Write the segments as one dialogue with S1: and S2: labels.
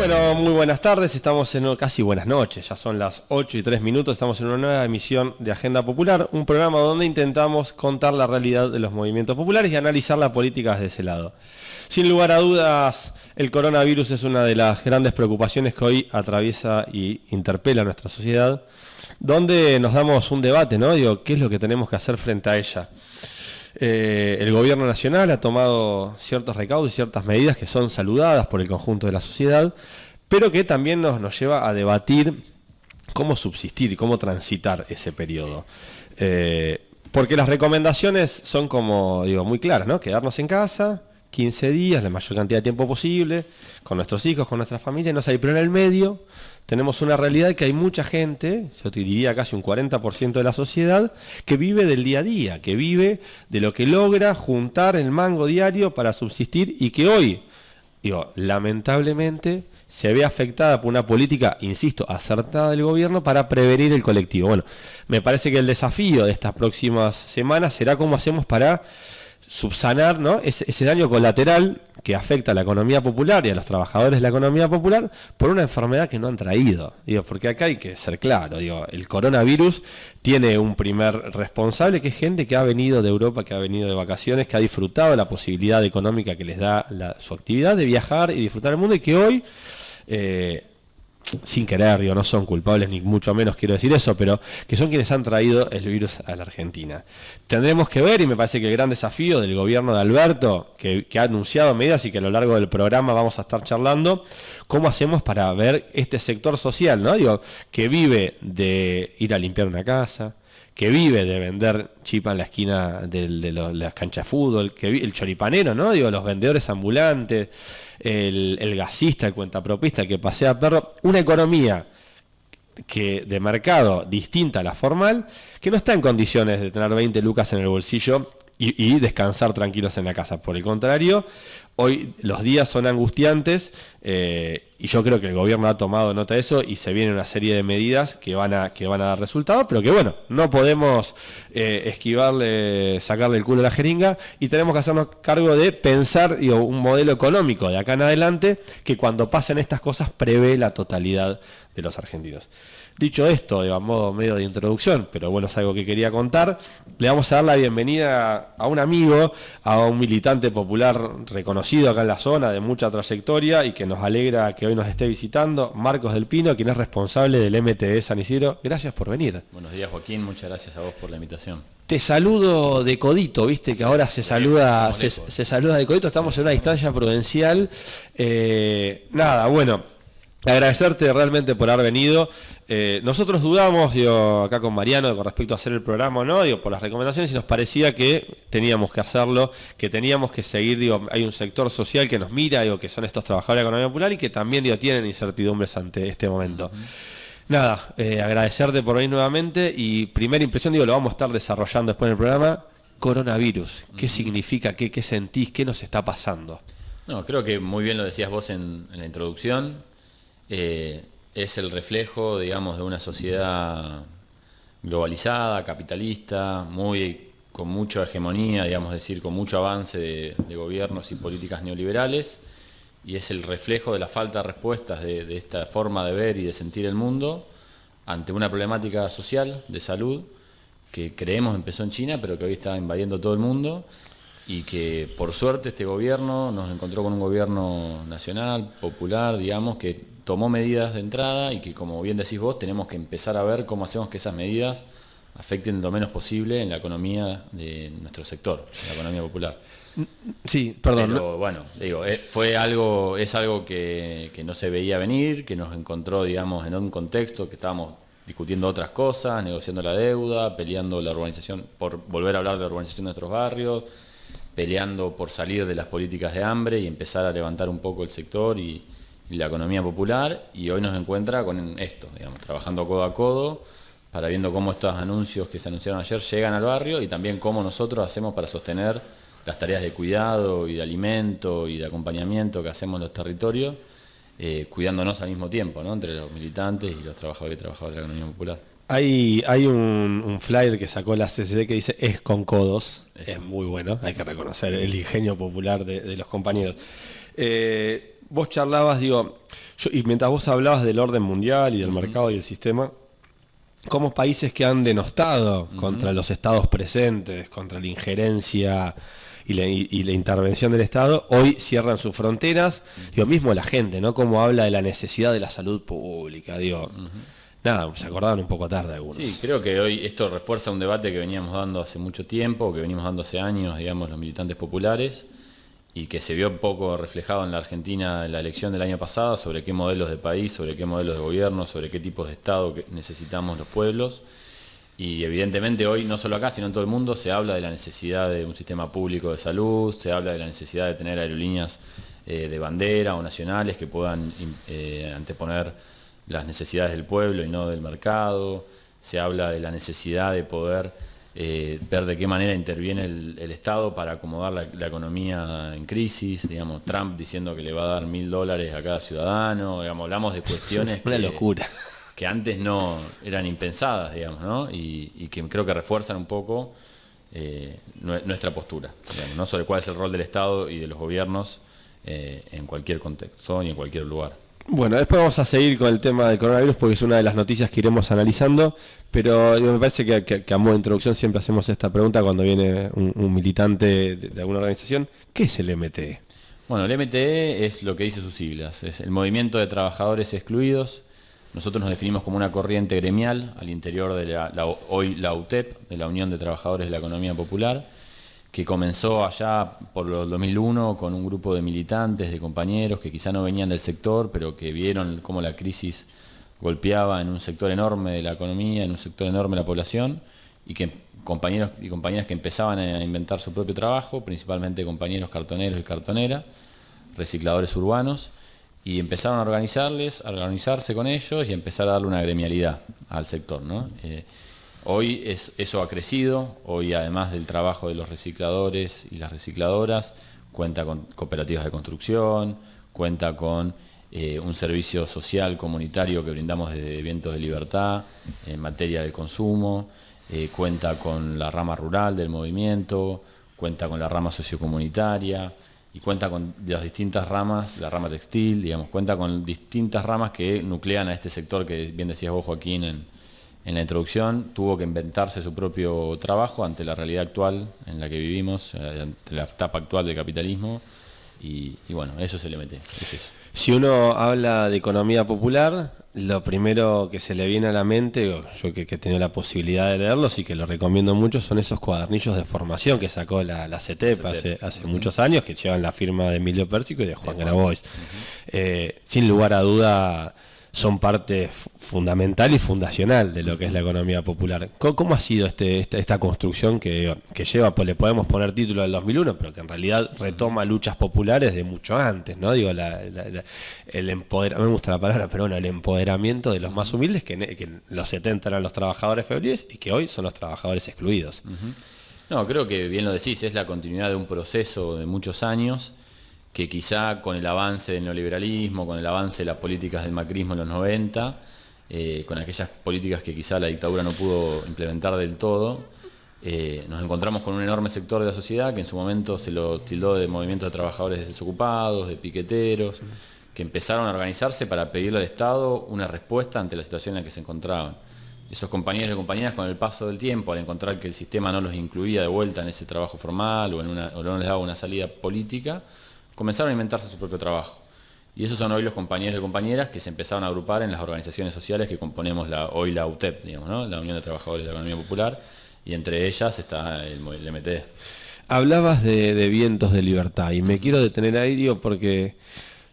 S1: Bueno, muy buenas tardes, estamos casi buenas noches, ya son las 8:03, estamos en una nueva emisión de Agenda Popular, un programa donde intentamos contar la realidad de los movimientos populares y analizar la política desde ese lado. Sin lugar a dudas, el coronavirus es una de las grandes preocupaciones que hoy atraviesa y interpela a nuestra sociedad, donde nos damos un debate, ¿no? Digo, ¿qué es lo que tenemos que hacer frente a ella? El gobierno nacional ha tomado ciertos recaudos y ciertas medidas que son saludadas por el conjunto de la sociedad, pero que también nos lleva a debatir cómo subsistir y cómo transitar ese periodo. Porque las recomendaciones son como, digo, muy claras, ¿no? Quedarnos en casa 15 días, la mayor cantidad de tiempo posible, con nuestros hijos, con nuestra familia, no salir. Pero en el medio tenemos una realidad que hay mucha gente, yo te diría casi un 40% de la sociedad, que vive del día a día, que vive de lo que logra juntar el mango diario para subsistir y que hoy, digo, lamentablemente se ve afectada por una política, insisto, acertada del gobierno para prevenir el colectivo. Bueno, me parece que el desafío de estas próximas semanas será cómo hacemos para subsanar, ¿no?, ese daño colateral que afecta a la economía popular y a los trabajadores de la economía popular por una enfermedad que no han traído. Digo, porque acá hay que ser claro, digo, el coronavirus tiene un primer responsable que es gente que ha venido de Europa, que ha venido de vacaciones, que ha disfrutado de la posibilidad económica que les da su actividad de viajar y disfrutar del mundo y que hoy, sin querer, digo, no son culpables ni mucho menos quiero decir eso, pero que son quienes han traído el virus a la Argentina. Tendremos que ver, y me parece que el gran desafío del gobierno de Alberto, que ha anunciado medidas y que a lo largo del programa vamos a estar charlando, cómo hacemos para ver este sector social, ¿no? Digo, que vive de ir a limpiar una casa, que vive de vender chipa en la esquina de las canchas de fútbol, el choripanero, ¿no? Digo, los vendedores ambulantes, el gasista, el cuentapropista, el que pasea perro, una economía que de mercado distinta a la formal, que no está en condiciones de tener 20 lucas en el bolsillo y descansar tranquilos en la casa. Por el contrario, hoy los días son angustiantes y yo creo que el gobierno ha tomado nota de eso y se viene una serie de medidas que van a dar resultados, pero que bueno, no podemos sacarle el culo a la jeringa y tenemos que hacernos cargo de pensar, digo, un modelo económico de acá en adelante que cuando pasen estas cosas prevé la totalidad de los argentinos. Dicho esto, a modo medio de introducción, pero bueno, es algo que quería contar, le vamos a dar la bienvenida a un amigo, a un militante popular reconocido acá en la zona, de mucha trayectoria y que nos alegra que hoy nos esté visitando, Marcos del Pino, quien es responsable del MTE San Isidro. Gracias por venir.
S2: Buenos días, Joaquín, muchas gracias a vos por la invitación.
S1: Te saludo de codito, viste que ahora se saluda de codito, estamos en una distancia prudencial. Nada, bueno, agradecerte realmente por haber venido. Nosotros dudamos, digo, acá con Mariano, con respecto a hacer el programa o no, digo, por las recomendaciones, y nos parecía que teníamos que hacerlo, que teníamos que seguir, digo, hay un sector social que nos mira, digo, que son estos trabajadores de la economía popular y que también, digo, tienen incertidumbres ante este momento. Nada, agradecerte por venir nuevamente y primera impresión, digo, lo vamos a estar desarrollando después en el programa. Coronavirus, ¿qué significa? ¿Qué sentís? ¿Qué nos está pasando?
S2: No, creo que muy bien lo decías vos en la introducción. Es el reflejo, digamos, de una sociedad globalizada, capitalista, con mucha hegemonía, digamos, decir, con mucho avance de gobiernos y políticas neoliberales, y es el reflejo de la falta de respuestas de esta forma de ver y de sentir el mundo ante una problemática social, de salud, que creemos empezó en China, pero que hoy está invadiendo todo el mundo, y que por suerte este gobierno nos encontró con un gobierno nacional, popular, digamos, que tomó medidas de entrada y que, como bien decís vos, tenemos que empezar a ver cómo hacemos que esas medidas afecten lo menos posible en la economía de nuestro sector, la economía popular.
S1: Sí, perdón.
S2: Pero bueno, digo, es algo que no se veía venir, que nos encontró, digamos, en un contexto que estábamos discutiendo otras cosas, negociando la deuda, peleando la urbanización, por volver a hablar de la urbanización de nuestros barrios, peleando por salir de las políticas de hambre y empezar a levantar un poco el sector y la economía popular, y hoy nos encuentra con esto, digamos, trabajando codo a codo, para viendo cómo estos anuncios que se anunciaron ayer llegan al barrio y también cómo nosotros hacemos para sostener las tareas de cuidado y de alimento y de acompañamiento que hacemos en los territorios, cuidándonos al mismo tiempo, ¿no?, entre los militantes y los trabajadores y trabajadoras de la economía popular.
S1: Hay un flyer que sacó la CCD que dice "es con codos", es muy bueno, hay que reconocer el ingenio popular de los compañeros. Vos charlabas, y mientras vos hablabas del orden mundial y del mercado y el sistema, como países que han denostado contra los estados presentes, contra la injerencia y la intervención del Estado, hoy cierran sus fronteras, mismo la gente, ¿no? Como habla de la necesidad de la salud pública, nada, se acordaban un poco tarde algunos.
S2: Sí, creo que hoy esto refuerza un debate que veníamos dando hace mucho tiempo, que venimos dando hace años, digamos, los militantes populares, y que se vio un poco reflejado en la Argentina en la elección del año pasado, sobre qué modelos de país, sobre qué modelos de gobierno, sobre qué tipos de Estado que necesitamos los pueblos. Y evidentemente hoy, no solo acá, sino en todo el mundo, se habla de la necesidad de un sistema público de salud, se habla de la necesidad de tener aerolíneas de bandera o nacionales que puedan anteponer las necesidades del pueblo y no del mercado. Se habla de la necesidad de poder ver de qué manera interviene el Estado para acomodar la economía en crisis, digamos, Trump diciendo que le va a dar $1.000 a cada ciudadano, digamos, hablamos de cuestiones
S1: una locura,
S2: que antes no eran impensadas, digamos, ¿no? Y que creo que refuerzan un poco nuestra postura, digamos, ¿no? Sobre cuál es el rol del Estado y de los gobiernos en cualquier contexto y en cualquier lugar.
S1: Bueno, después vamos a seguir con el tema del coronavirus porque es una de las noticias que iremos analizando, pero me parece que a modo de introducción siempre hacemos esta pregunta cuando viene un militante de alguna organización. ¿Qué es el MTE?
S2: Bueno, el MTE es lo que dice sus siglas, es el Movimiento de Trabajadores Excluidos. Nosotros nos definimos como una corriente gremial al interior de hoy la UTEP, de la Unión de Trabajadores de la Economía Popular, que comenzó allá por el 2001 con un grupo de militantes, de compañeros que quizá no venían del sector, pero que vieron cómo la crisis golpeaba en un sector enorme de la economía, en un sector enorme de la población, y que compañeros y compañeras que empezaban a inventar su propio trabajo, principalmente compañeros cartoneros y cartoneras, recicladores urbanos, y empezaron a organizarse con ellos y empezar a darle una gremialidad al sector, ¿no? Hoy eso ha crecido, hoy además del trabajo de los recicladores y las recicladoras, cuenta con cooperativas de construcción, cuenta con un servicio social comunitario que brindamos desde Vientos de Libertad en materia de consumo, cuenta con la rama rural del movimiento, cuenta con la rama sociocomunitaria y cuenta con las distintas ramas, la rama textil, digamos, cuenta con distintas ramas que nuclean a este sector que bien decías vos, Joaquín, en la introducción. Tuvo que inventarse su propio trabajo ante la realidad actual en la que vivimos, ante la etapa actual del capitalismo, y bueno, eso es el MT, es eso.
S1: Si uno habla de economía popular, lo primero que se le viene a la mente, yo que he tenido la posibilidad de leerlos y que lo recomiendo mucho, son esos cuadernillos de formación que sacó la CETEP hace muchos años, que llevan la firma de Emilio Pérsico y de Juan Grabois. Sin lugar a duda, son parte fundamental y fundacional de lo que es la economía popular. ¿Cómo ha sido esta construcción que lleva, pues le podemos poner título del 2001, pero que en realidad retoma luchas populares de mucho antes, ¿no? Digo, el empoderamiento, me gusta la palabra, pero bueno, el empoderamiento de los más humildes, que en los 70 eran los trabajadores febriles y que hoy son los trabajadores excluidos.
S2: No, creo que bien lo decís, es la continuidad de un proceso de muchos años, que quizá con el avance del neoliberalismo, con el avance de las políticas del macrismo en los 90, con aquellas políticas que quizá la dictadura no pudo implementar del todo, nos encontramos con un enorme sector de la sociedad que en su momento se lo tildó de movimiento de trabajadores desocupados, de piqueteros, que empezaron a organizarse para pedirle al Estado una respuesta ante la situación en la que se encontraban. Esos compañeros y compañeras, con el paso del tiempo, al encontrar que el sistema no los incluía de vuelta en ese trabajo formal o no les daba una salida política, comenzaron a inventarse su propio trabajo. Y esos son hoy los compañeros y compañeras que se empezaron a agrupar en las organizaciones sociales que componemos hoy la UTEP, digamos, ¿no? La Unión de Trabajadores de la Economía Popular, y entre ellas está el MT.
S1: Hablabas de Vientos de Libertad y me quiero detener ahí, porque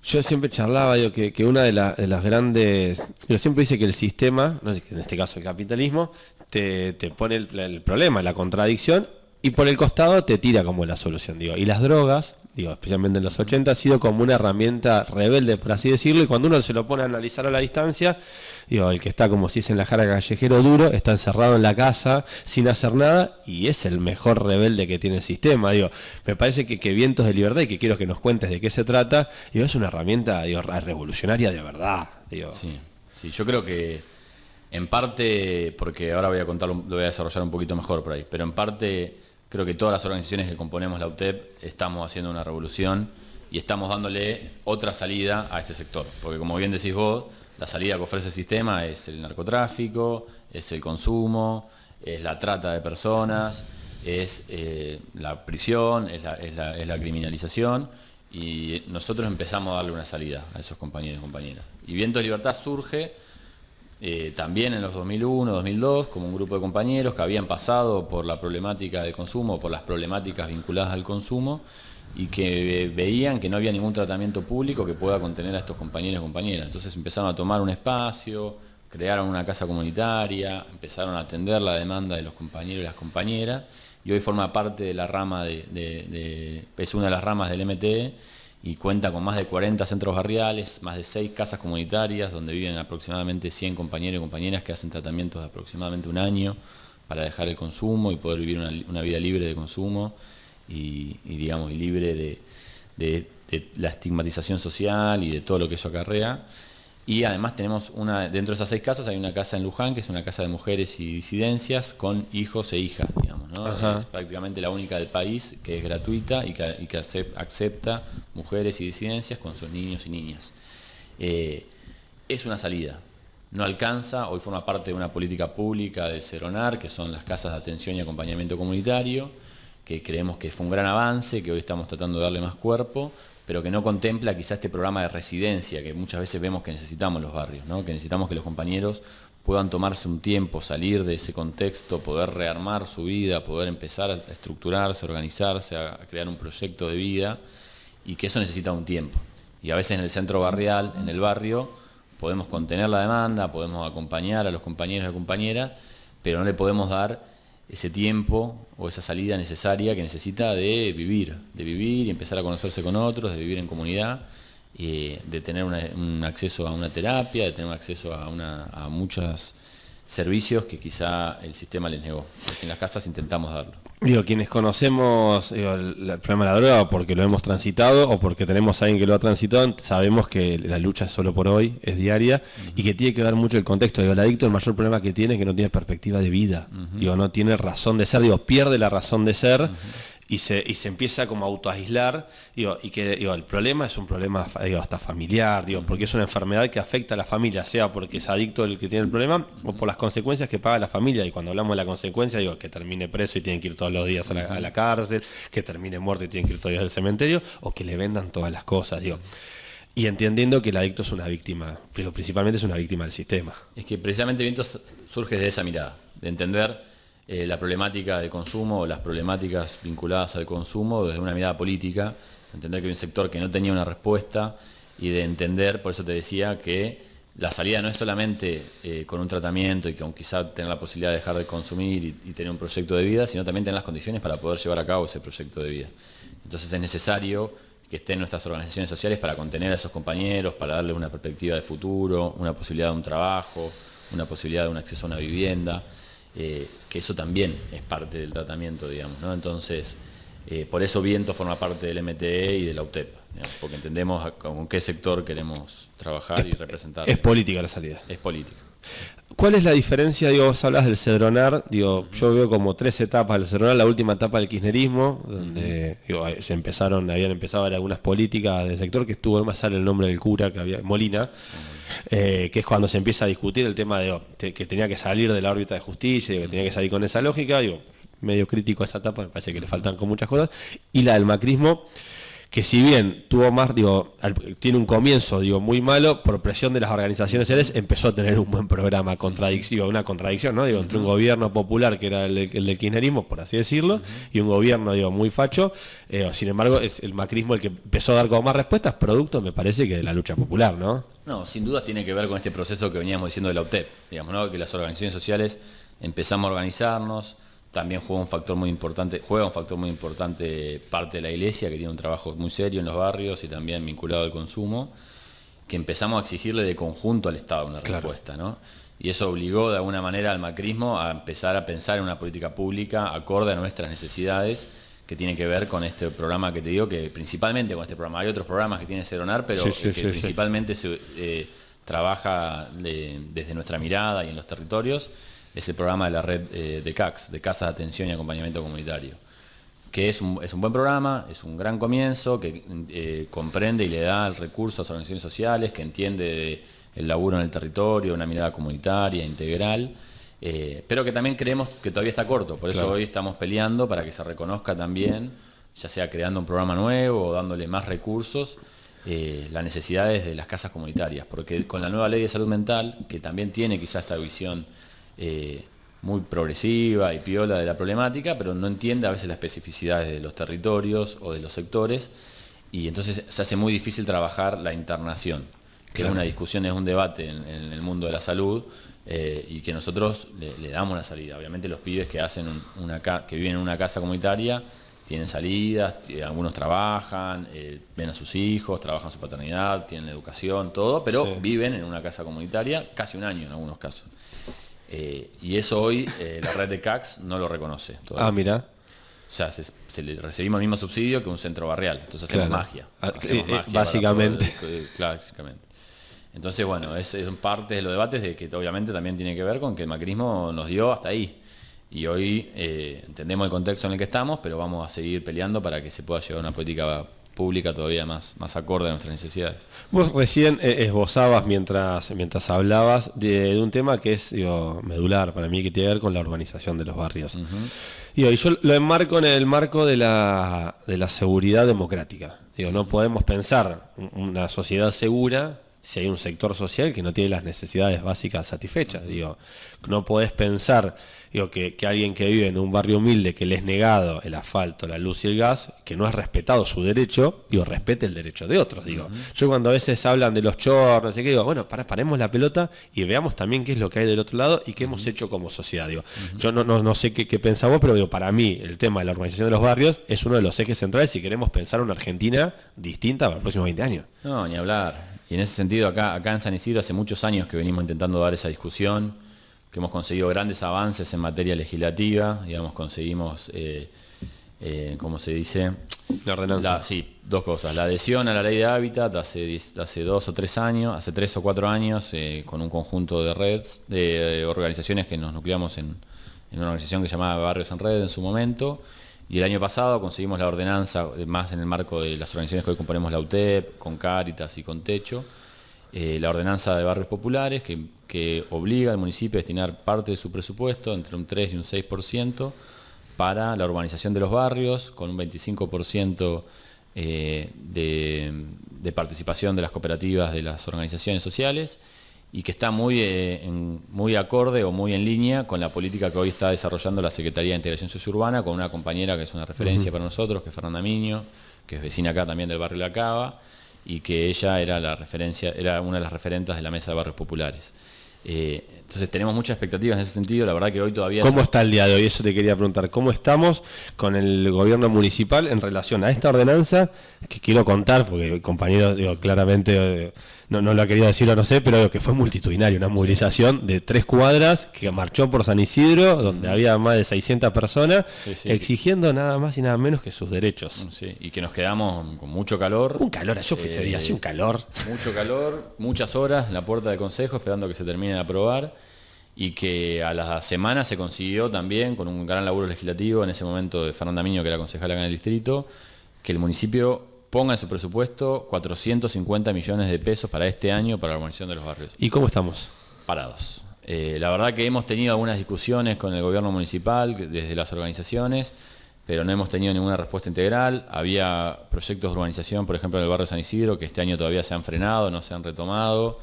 S1: yo siempre charlaba, que una de las grandes... Yo siempre dice que el sistema, en este caso el capitalismo, te pone el problema, la contradicción, y por el costado te tira como la solución. Y las drogas, especialmente en los 80, ha sido como una herramienta rebelde, por así decirlo, y cuando uno se lo pone a analizar a la distancia, el que está como si es en la jara callejero duro, está encerrado en la casa sin hacer nada, y es el mejor rebelde que tiene el sistema. Me parece que Vientos de Libertad, y que quiero que nos cuentes de qué se trata, es una herramienta revolucionaria de verdad.
S2: Sí, yo creo que en parte, porque ahora voy a contarlo, lo voy a desarrollar un poquito mejor por ahí, pero en parte creo que todas las organizaciones que componemos la UTEP estamos haciendo una revolución y estamos dándole otra salida a este sector. Porque como bien decís vos, la salida que ofrece el sistema es el narcotráfico, es el consumo, es la trata de personas, es la prisión, es la criminalización, y nosotros empezamos a darle una salida a esos compañeros y compañeras. Y Vientos de Libertad surge también en los 2001, 2002, como un grupo de compañeros que habían pasado por la problemática del consumo, por las problemáticas vinculadas al consumo, y que veían que no había ningún tratamiento público que pueda contener a estos compañeros y compañeras. Entonces empezaron a tomar un espacio, crearon una casa comunitaria, empezaron a atender la demanda de los compañeros y las compañeras, y hoy forma parte de la rama es una de las ramas del MTE, y cuenta con más de 40 centros barriales, más de 6 casas comunitarias, donde viven aproximadamente 100 compañeros y compañeras que hacen tratamientos de aproximadamente un año para dejar el consumo y poder vivir una vida libre de consumo y libre de la estigmatización social y de todo lo que eso acarrea. Y además tenemos dentro de esas 6 casas hay una casa en Luján, que es una casa de mujeres y disidencias con hijos e hijas, digamos, ¿no? Es prácticamente la única del país que es gratuita y que acepta mujeres y disidencias con sus niños y niñas. Es una salida, no alcanza, hoy forma parte de una política pública del Seronar, que son las casas de atención y acompañamiento comunitario, que creemos que fue un gran avance, que hoy estamos tratando de darle más cuerpo, pero que no contempla quizá este programa de residencia que muchas veces vemos que necesitamos los barrios, ¿no? Que necesitamos que los compañeros puedan tomarse un tiempo, salir de ese contexto, poder rearmar su vida, poder empezar a estructurarse, a organizarse, a crear un proyecto de vida, y que eso necesita un tiempo. Y a veces en el centro barrial, en el barrio, podemos contener la demanda, podemos acompañar a los compañeros y compañeras, pero no le podemos dar ese tiempo o esa salida necesaria que necesita de vivir y empezar a conocerse con otros, de vivir en comunidad, de tener un acceso a una terapia, de tener un acceso a muchos servicios que quizá el sistema les negó. En las casas intentamos darlo.
S1: Quienes conocemos el problema de la droga porque lo hemos transitado o porque tenemos a alguien que lo ha transitado, sabemos que la lucha es solo por hoy, es diaria, y que tiene que ver mucho el contexto. El adicto, el mayor problema que tiene es que no tiene perspectiva de vida, no tiene razón de ser, pierde la razón de ser. Y se empieza como a autoaislar, y que el problema es un problema hasta familiar, porque es una enfermedad que afecta a la familia, sea porque es adicto el que tiene el problema o por las consecuencias que paga la familia. Y cuando hablamos de la consecuencia, que termine preso y tienen que ir todos los días a la cárcel, que termine muerto y tienen que ir todos los días al cementerio, o que le vendan todas las cosas, y entendiendo que el adicto es una víctima, pero principalmente es una víctima del sistema.
S2: Es que precisamente Vientos surge de esa mirada, de entender la problemática del consumo o las problemáticas vinculadas al consumo desde una mirada política, entender que hay un sector que no tenía una respuesta, y de entender, por eso te decía, que la salida no es solamente con un tratamiento y con quizá tener la posibilidad de dejar de consumir y tener un proyecto de vida, sino también tener las condiciones para poder llevar a cabo ese proyecto de vida. Entonces es necesario que estén nuestras organizaciones sociales para contener a esos compañeros, para darles una perspectiva de futuro, una posibilidad de un trabajo, una posibilidad de un acceso a una vivienda. Que eso también es parte del tratamiento, digamos, ¿no? Entonces, por eso Viento forma parte del MTE y de la UTEP, digamos, porque entendemos con qué sector queremos trabajar y representar.
S1: Es política la salida.
S2: Es política.
S1: ¿Cuál es la diferencia? Vos hablas del Cedronar, yo veo como 3 etapas del Cedronar, la última etapa del kirchnerismo, donde habían empezado a haber algunas políticas del sector, que estuvo, no me sale el nombre del cura, que había, Molina, que es cuando se empieza a discutir el tema de que tenía que salir de la órbita de justicia, que tenía que salir con esa lógica, medio crítico a esa etapa, me parece que le faltan con muchas cosas, y la del macrismo, que si bien tuvo más, tiene un comienzo, muy malo, por presión de las organizaciones sociales, empezó a tener un buen programa, una contradicción, ¿no? Entre un gobierno popular, que era el del kirchnerismo, por así decirlo, y un gobierno, muy facho. Sin embargo, es el macrismo el que empezó a dar como más respuestas, producto, me parece, que de la lucha popular, ¿no?
S2: No, sin duda tiene que ver con este proceso que veníamos diciendo de la UTEP, digamos, ¿no? Que las organizaciones sociales empezamos a organizarnos. También juega un factor muy importante parte de la iglesia, que tiene un trabajo muy serio en los barrios y también vinculado al consumo, que empezamos a exigirle de conjunto al Estado una respuesta, ¿no? Y eso obligó de alguna manera al macrismo a empezar a pensar en una política pública acorde a nuestras necesidades, que tiene que ver con este programa que te digo, que principalmente con este programa. Hay otros programas que tiene Cedronar, pero principalmente se trabaja desde nuestra mirada y en los territorios. Es el programa de la red de CACS, de Casas de Atención y Acompañamiento Comunitario, que es un buen programa, es un gran comienzo, que comprende y le da el recurso a las organizaciones sociales, que entiende el laburo en el territorio, una mirada comunitaria, integral, pero que también creemos que todavía está corto, por eso hoy estamos peleando para que se reconozca también, ya sea creando un programa nuevo o dándole más recursos, las necesidades de las casas comunitarias, porque con la nueva ley de salud mental, que también tiene quizás esta visión muy progresiva y piola de la problemática, pero no entiende a veces las especificidades de los territorios o de los sectores, y entonces se hace muy difícil trabajar la internación, que es una discusión, es un debate en el mundo de la salud, y que nosotros le damos una salida. Obviamente los pibes que que viven en una casa comunitaria tienen salidas, algunos trabajan, ven a sus hijos, trabajan su paternidad, tienen educación, todo, pero viven en una casa comunitaria casi un año en algunos casos. Y eso hoy la red de CACs no lo reconoce todavía.
S1: Ah, mira.
S2: O sea, recibimos el mismo subsidio que un centro barrial, entonces hacemos magia.
S1: Básicamente.
S2: Claro, básicamente. Entonces, bueno, es parte de los debates de que obviamente también tiene que ver con que el macrismo nos dio hasta ahí. Y hoy entendemos el contexto en el que estamos, pero vamos a seguir peleando para que se pueda llevar una política pública todavía más acorde a nuestras necesidades.
S1: Vos recién esbozabas mientras hablabas de un tema que es medular para mí, que tiene que ver con la urbanización de los barrios. Y yo lo enmarco en el marco de la seguridad democrática. No podemos pensar una sociedad segura si hay un sector social que no tiene las necesidades básicas satisfechas. No podés pensar que alguien que vive en un barrio humilde, que le es negado el asfalto, la luz y el gas, que no es respetado su derecho, respete el derecho de otros. Yo cuando a veces hablan de los chorros, no sé qué, bueno, paremos la pelota y veamos también qué es lo que hay del otro lado y qué hemos hecho como sociedad. Yo no sé qué pensás vos, pero para mí el tema de la urbanización de los barrios es uno de los ejes centrales si queremos pensar una Argentina distinta para los próximos 20 años.
S2: No, ni hablar. Y en ese sentido, acá en San Isidro hace muchos años que venimos intentando dar esa discusión, que hemos conseguido grandes avances en materia legislativa, conseguimos, ¿cómo se dice?
S1: La ordenanza.
S2: Sí, dos cosas. La adhesión a la ley de hábitat hace 2 o 3 años, hace 3 o 4 años, con un conjunto de redes, de organizaciones que nos nucleamos en una organización que se llamaba Barrios en Red en su momento. Y el año pasado conseguimos la ordenanza, más en el marco de las organizaciones que hoy componemos la UTEP, con Cáritas y con Techo, la ordenanza de barrios populares que obliga al municipio a destinar parte de su presupuesto, entre un 3 y un 6%, para la urbanización de los barrios, con un 25% de participación de las cooperativas de las organizaciones sociales, y que está muy acorde o muy en línea con la política que hoy está desarrollando la Secretaría de Integración Sociourbana, con una compañera que es una referencia para nosotros, que es Fernanda Miño, que es vecina acá también del barrio La Cava, y que ella era una de las referentes de la Mesa de Barrios Populares. Entonces tenemos muchas expectativas en ese sentido, la verdad que hoy todavía...
S1: ¿Cómo está el día de hoy? Eso te quería preguntar. ¿Cómo estamos con el gobierno municipal en relación a esta ordenanza? Que quiero contar, porque el compañero claramente no lo ha querido decir o no sé, pero que fue multitudinaria, una movilización de 3 cuadras que marchó por San Isidro, donde había más de 600 personas, exigiendo nada más y nada menos que sus derechos.
S2: Sí, y que nos quedamos con mucho calor.
S1: Un calor, yo fui ese día, hacía un calor.
S2: Mucho calor, muchas horas en la puerta del Consejo esperando que se termine de aprobar, y que a la semana se consiguió también, con un gran laburo legislativo en ese momento de Fernanda Miño, que era concejala acá en el distrito, que el municipio ponga en su presupuesto 450 millones de pesos para este año para la urbanización de los barrios.
S1: ¿Y cómo estamos?
S2: Parados. La verdad que hemos tenido algunas discusiones con el gobierno municipal desde las organizaciones, pero no hemos tenido ninguna respuesta integral. Había proyectos de urbanización, por ejemplo, en el barrio San Isidro, que este año todavía se han frenado, no se han retomado.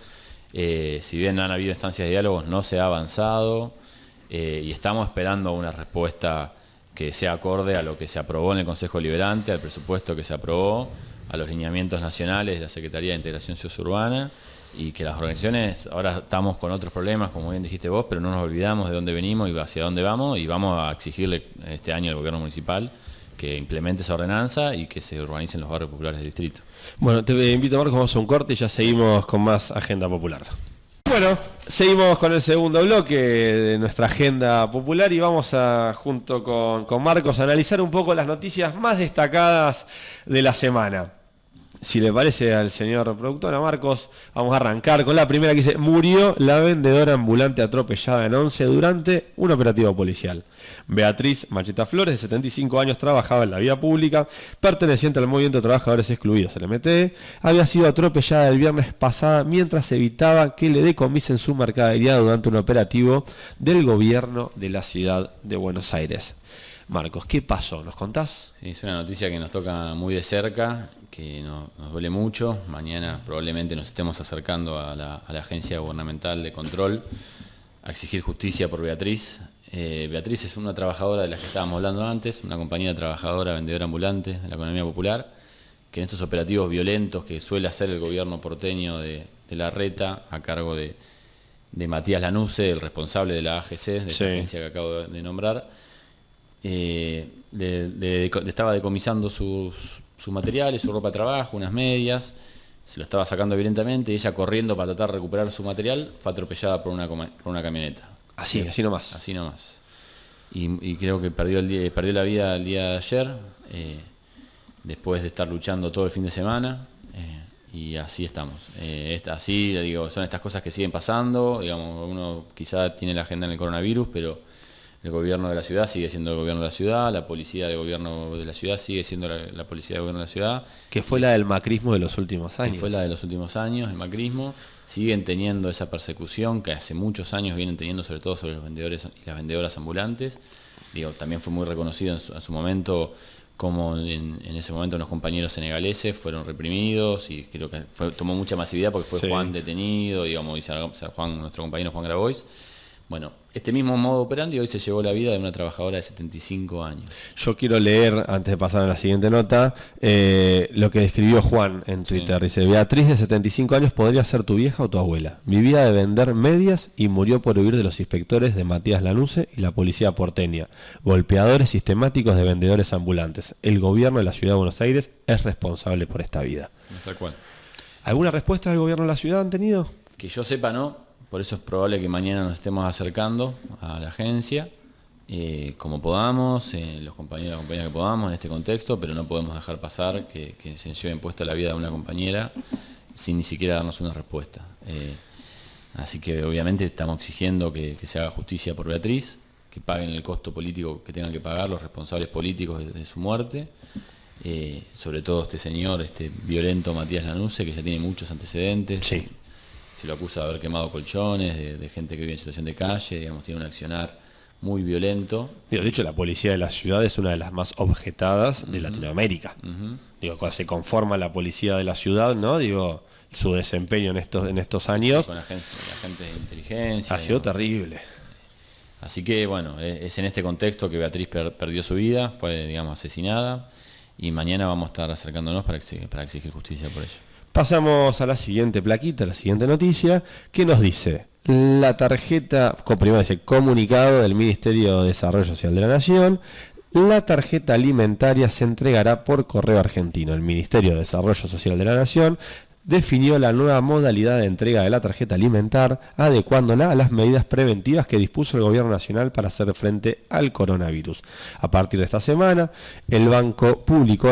S2: Si bien han habido instancias de diálogos, no se ha avanzado, y estamos esperando una respuesta que sea acorde a lo que se aprobó en el Consejo Deliberante, al presupuesto que se aprobó, a los lineamientos nacionales de la Secretaría de Integración Sociourbana, y que las organizaciones, ahora estamos con otros problemas, como bien dijiste vos, pero no nos olvidamos de dónde venimos y hacia dónde vamos, y vamos a exigirle este año al gobierno municipal que implemente esa ordenanza y que se urbanicen los barrios populares del distrito.
S1: Bueno, te invito, Marcos, vamos a un corte y ya seguimos con más Agenda Popular. Bueno, seguimos con el segundo bloque de nuestra Agenda Popular y vamos a, junto con Marcos, a analizar un poco las noticias más destacadas de la semana. Si le parece al señor productor, a Marcos, vamos a arrancar con la primera que dice: murió la vendedora ambulante atropellada en Once durante un operativo policial. Beatriz Macheta Flores, de 75 años, trabajaba en la vía pública, perteneciente al Movimiento de Trabajadores Excluidos, el MTE, había sido atropellada el viernes pasado mientras evitaba que le decomisen su mercadería durante un operativo del gobierno de la ciudad de Buenos Aires. Marcos, ¿qué pasó? ¿Nos contás?
S2: Sí, es una noticia que nos toca muy de cerca, que nos duele mucho. Mañana probablemente nos estemos acercando a la Agencia Gubernamental de Control a exigir justicia por Beatriz. Beatriz es una trabajadora de la que estábamos hablando antes, una compañía trabajadora, vendedora ambulante de la economía popular, que en estos operativos violentos que suele hacer el gobierno porteño de Larreta, a cargo de Matías Lanuse, el responsable de la AGC, de esta agencia que acabo de nombrar, le estaba decomisando sus materiales, su ropa de trabajo, unas medias, se lo estaba sacando violentamente y ella, corriendo para tratar de recuperar su material, fue atropellada por una camioneta.
S1: Así nomás.
S2: Así nomás. Y creo que perdió la vida el día de ayer, después de estar luchando todo el fin de semana, y así estamos. Así, digo, son estas cosas que siguen pasando. Digamos, uno quizá tiene la agenda en el coronavirus, pero el gobierno de la ciudad sigue siendo el gobierno de la ciudad, la policía del gobierno de la ciudad sigue siendo la policía del gobierno de la ciudad.
S1: Que fue la del macrismo de los últimos años.
S2: Que fue la de los últimos años, el macrismo. Siguen teniendo esa persecución que hace muchos años vienen teniendo, sobre todo sobre los vendedores y las vendedoras ambulantes. Digo, también fue muy reconocido en su momento, como en ese momento los compañeros senegaleses fueron reprimidos, y creo que tomó mucha masividad porque fue Juan detenido, digamos, y nuestro compañero Juan Grabois. Bueno, este mismo modo operandi hoy se llevó la vida de una trabajadora de 75 años.
S1: Yo quiero leer, antes de pasar a la siguiente nota, lo que describió Juan en Twitter. Sí. Dice: Beatriz, de 75 años, podría ser tu vieja o tu abuela. Vivía de vender medias y murió por huir de los inspectores de Matías Lanuse y la policía porteña. Golpeadores sistemáticos de vendedores ambulantes. El gobierno de la ciudad de Buenos Aires es responsable por esta vida.
S2: Tal cual.
S1: ¿Alguna respuesta del gobierno de la ciudad han tenido?
S2: Que yo sepa, no. Por eso es probable que mañana nos estemos acercando a la agencia, como podamos, los compañeros y las compañeras que podamos en este contexto, pero no podemos dejar pasar que se lleve impuesta la vida de una compañera sin ni siquiera darnos una respuesta. Así que obviamente estamos exigiendo que se haga justicia por Beatriz, que paguen el costo político que tengan que pagar los responsables políticos de su muerte, sobre todo este señor, este violento Matías Lanuse, que ya tiene muchos antecedentes.
S1: Sí.
S2: Se lo acusa de haber quemado colchones, de gente que vive en situación de calle, digamos, tiene un accionar muy violento.
S1: De hecho, la policía de la ciudad es una de las más objetadas de Latinoamérica. Digo, cuando se conforma la policía de la ciudad, ¿no? Digo, su desempeño en estos años.
S2: Con agentes de inteligencia.
S1: Ha sido terrible.
S2: Así que, bueno, es en este contexto que Beatriz perdió su vida, fue, digamos, asesinada, y mañana vamos a estar acercándonos para exigir justicia por ello.
S1: Pasamos a la siguiente plaquita, la siguiente noticia, que nos dice: la tarjeta, primero dice comunicado del Ministerio de Desarrollo Social de la Nación, la tarjeta alimentaria se entregará por correo argentino. El Ministerio de Desarrollo Social de la Nación definió la nueva modalidad de entrega de la tarjeta alimentar, adecuándola a las medidas preventivas que dispuso el Gobierno Nacional para hacer frente al coronavirus. A partir de esta semana, el banco publicó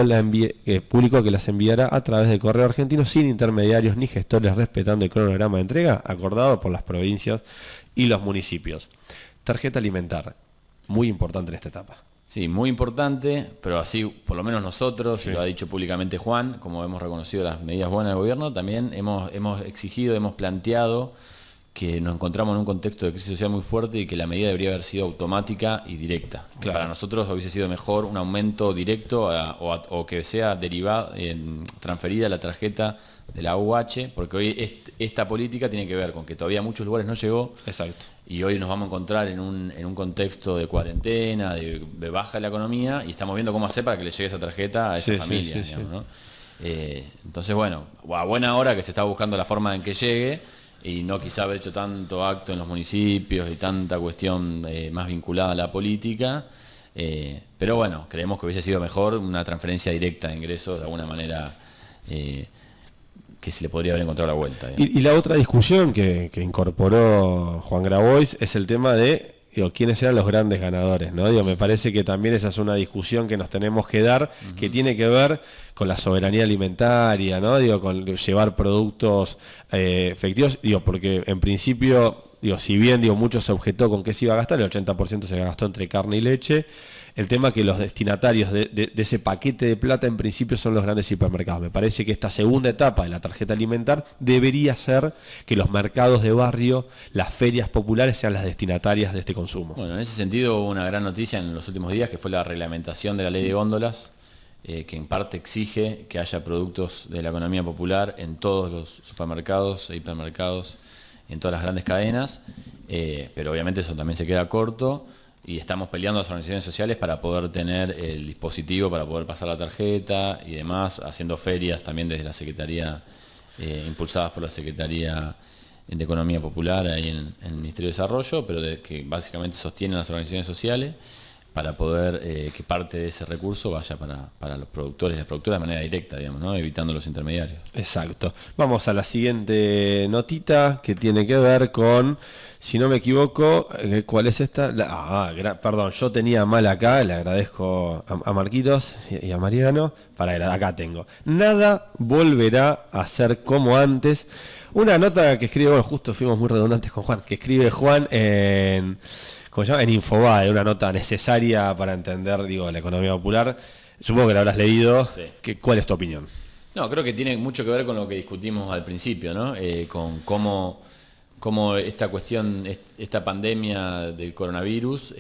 S1: que las enviará a través del correo argentino sin intermediarios ni gestores, respetando el cronograma de entrega acordado por las provincias y los municipios. Tarjeta alimentar, muy importante en esta etapa.
S2: Sí, muy importante, pero así por lo menos nosotros, y lo ha dicho públicamente Juan, como hemos reconocido las medidas buenas del gobierno, también hemos exigido, hemos planteado que nos encontramos en un contexto de crisis social muy fuerte y que la medida debería haber sido automática y directa. Claro. Para nosotros hubiese sido mejor un aumento directo o que sea derivado, transferida la tarjeta de la UH, porque hoy esta política tiene que ver con que todavía a muchos lugares no llegó.
S1: Exacto.
S2: Y hoy nos vamos a encontrar en un contexto de cuarentena, de baja de la economía, y estamos viendo cómo hacer para que le llegue esa tarjeta a esa familia. Digamos, ¿no? Entonces, bueno, a buena hora que se está buscando la forma en que llegue, y no quizá haber hecho tanto acto en los municipios y tanta cuestión más vinculada a la política, pero bueno, creemos que hubiese sido mejor una transferencia directa de ingresos de alguna manera, que se le podría haber encontrado la vuelta.
S1: Y la otra discusión que incorporó Juan Grabois es el tema de digo, quiénes eran los grandes ganadores, ¿no? Digo, me parece que también esa es una discusión que nos tenemos que dar, que tiene que ver con la soberanía alimentaria, ¿no? Digo, con llevar productos efectivos, digo, porque en principio, digo, si bien digo, mucho se objetó con qué se iba a gastar, el 80% se gastó entre carne y leche. El tema que los destinatarios de ese paquete de plata en principio son los grandes hipermercados. Me parece que esta segunda etapa de la tarjeta alimentar debería ser que los mercados de barrio, las ferias populares sean las destinatarias de este consumo.
S2: Bueno, en ese sentido hubo una gran noticia en los últimos días, que fue la reglamentación de la ley de góndolas, que en parte exige que haya productos de la economía popular en todos los supermercados e hipermercados, en todas las grandes cadenas, pero obviamente eso también se queda corto. Y estamos peleando las organizaciones sociales para poder tener el dispositivo, para poder pasar la tarjeta y demás, haciendo ferias también desde la Secretaría, impulsadas por la Secretaría de Economía Popular ahí en el Ministerio de Desarrollo, pero que básicamente sostienen las organizaciones sociales para poder que parte de ese recurso vaya para los productores y las productoras de manera directa, digamos, ¿no? Evitando los intermediarios.
S1: Exacto. Vamos a la siguiente notita que tiene que ver con, si no me equivoco, ¿cuál es esta? Perdón, yo tenía mal acá, le agradezco a Marquitos y a Mariano. Acá tengo. Nada volverá a ser como antes. Una nota que escribe, bueno, justo fuimos muy redundantes con Juan, que escribe Juan en Infobae, una nota necesaria para entender, digo, la economía popular. Supongo que la habrás leído. Sí. ¿Cuál es tu opinión?
S2: No, creo que tiene mucho que ver con lo que discutimos al principio, ¿no? Con cómo esta cuestión, esta pandemia del coronavirus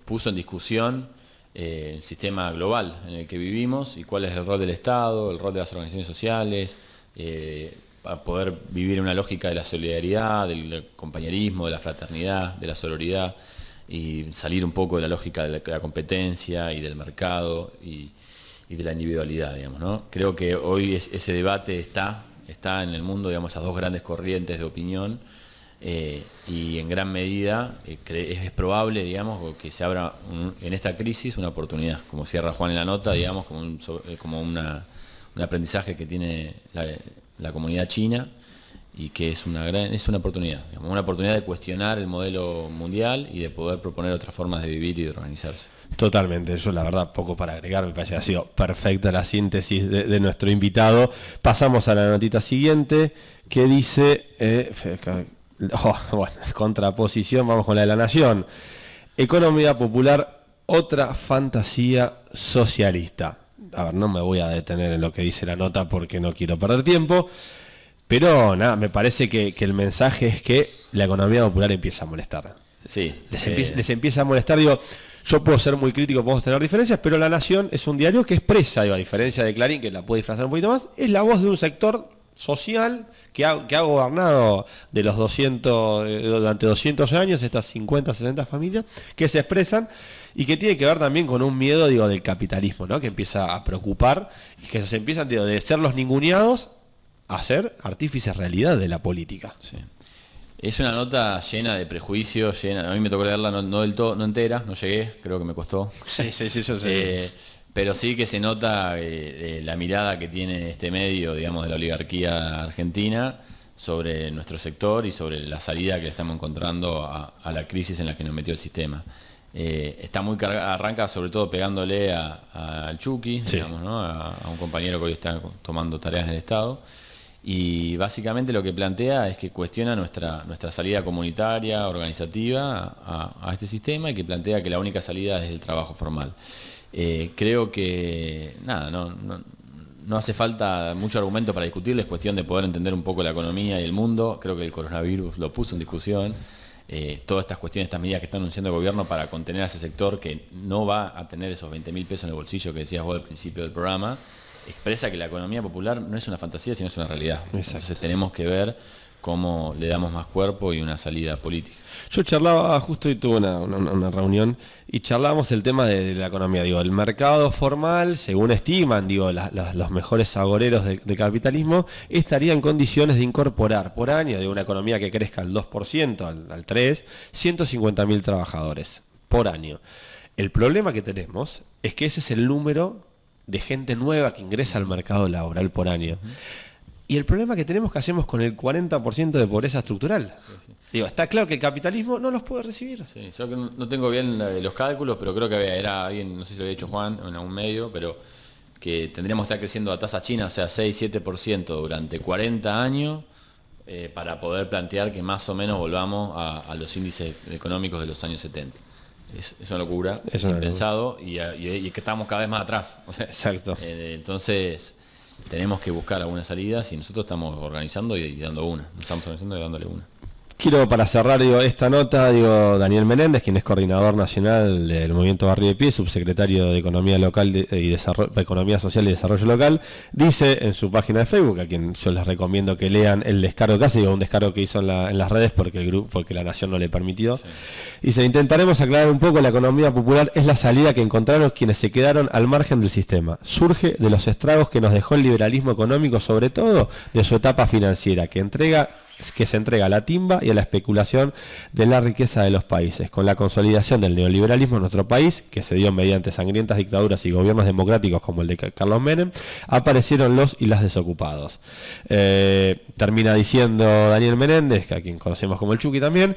S2: puso en discusión el sistema global en el que vivimos y cuál es el rol del Estado, el rol de las organizaciones sociales, para poder vivir en una lógica de la solidaridad, del compañerismo, de la fraternidad, de la sororidad, y salir un poco de la lógica de la competencia y del mercado y de la individualidad, digamos, ¿no? Creo que hoy ese debate está en el mundo, digamos, esas dos grandes corrientes de opinión, y en gran medida es probable, digamos, que se abra en esta crisis una oportunidad, como cierra Juan en la nota, digamos, como un aprendizaje que tiene la comunidad china, y que es una oportunidad, digamos, una oportunidad de cuestionar el modelo mundial y de poder proponer otras formas de vivir y de organizarse.
S1: Totalmente, yo la verdad poco para agregar, me parece que ha sido perfecta la síntesis de nuestro invitado. Pasamos a la notita siguiente que dice, contraposición, vamos con la de La Nación. Economía popular, otra fantasía socialista. A ver, no me voy a detener en lo que dice la nota porque no quiero perder tiempo. Pero nada, me parece que el mensaje es que la economía popular empieza a molestar.
S2: Sí.
S1: Les empieza a molestar, digo, yo puedo ser muy crítico, podemos tener diferencias, pero La Nación es un diario que expresa, digo, a diferencia de Clarín, que la puede disfrazar un poquito más, es la voz de un sector social que ha gobernado de los 200, durante 200 años, estas 50, 60 familias, que se expresan y que tiene que ver también con un miedo, digo, del capitalismo, ¿no? Que empieza a preocupar y que se empiezan, digo, de ser los ninguneados a ser artífices realidad de la política.
S2: Sí. Es una nota llena de prejuicios, a mí me tocó leerla no del todo, no entera, no llegué, creo que me costó.
S1: Sí, yo sé.
S2: Pero sí que se nota la mirada que tiene este medio, digamos, de la oligarquía argentina sobre nuestro sector y sobre la salida que le estamos encontrando a la crisis en la que nos metió el sistema. Está muy cargada, arranca sobre todo pegándole al Chucky, sí, digamos, ¿no? a un compañero que hoy está tomando tareas en el Estado. Y básicamente lo que plantea es que cuestiona nuestra salida comunitaria, organizativa a este sistema, y que plantea que la única salida es el trabajo formal. Creo que no hace falta mucho argumento para discutirlo, es cuestión de poder entender un poco la economía y el mundo. Creo que el coronavirus lo puso en discusión. Todas estas cuestiones, estas medidas que está anunciando el gobierno para contener a ese sector que no va a tener esos 20.000 pesos en el bolsillo que decías vos al principio del programa, expresa que la economía popular no es una fantasía, sino es una realidad. Exacto. Entonces tenemos que ver cómo le damos más cuerpo y una salida política.
S1: Yo charlaba, justo hoy tuve una reunión y charlábamos el tema de la economía. Digo, el mercado formal, según estiman, digo, los mejores agoreros de capitalismo, estaría en condiciones de incorporar por año de una economía que crezca al 2%, al 3%, 150.000 trabajadores por año. El problema que tenemos es que ese es el número de gente nueva que ingresa al mercado laboral por año. Y el problema que tenemos que hacemos con el 40% de pobreza estructural. Sí. Digo, está claro que el capitalismo no los puede recibir.
S2: Sí, yo que no tengo bien los cálculos, pero creo que era alguien, no sé si lo había dicho Juan en algún medio, pero que tendríamos que estar creciendo a tasa china, o sea, 6-7% durante 40 años, para poder plantear que más o menos volvamos a los índices económicos de los años 70. Es una locura, es impensado, y que estamos cada vez más atrás. O sea,
S1: exacto.
S2: Entonces, tenemos que buscar algunas salidas y nosotros estamos organizando y dando una. Nos estamos organizando y dándole una.
S1: Quiero, para cerrar esta nota, Daniel Menéndez, quien es coordinador nacional del Movimiento Barrio de Pie, subsecretario de Economía Local y Economía Social y Desarrollo Local, dice en su página de Facebook, a quien yo les recomiendo que lean el descargo que hace, un descargo que hizo en las redes porque la Nación no le permitió. Sí. Dice: intentaremos aclarar un poco, la economía popular es la salida que encontraron quienes se quedaron al margen del sistema. Surge de los estragos que nos dejó el liberalismo económico, sobre todo de su etapa financiera, que se entrega a la timba y a la especulación de la riqueza de los países. Con la consolidación del neoliberalismo en nuestro país, que se dio mediante sangrientas dictaduras y gobiernos democráticos como el de Carlos Menem, aparecieron los y las desocupados. Termina diciendo Daniel Menéndez, a quien conocemos como el Chucky también: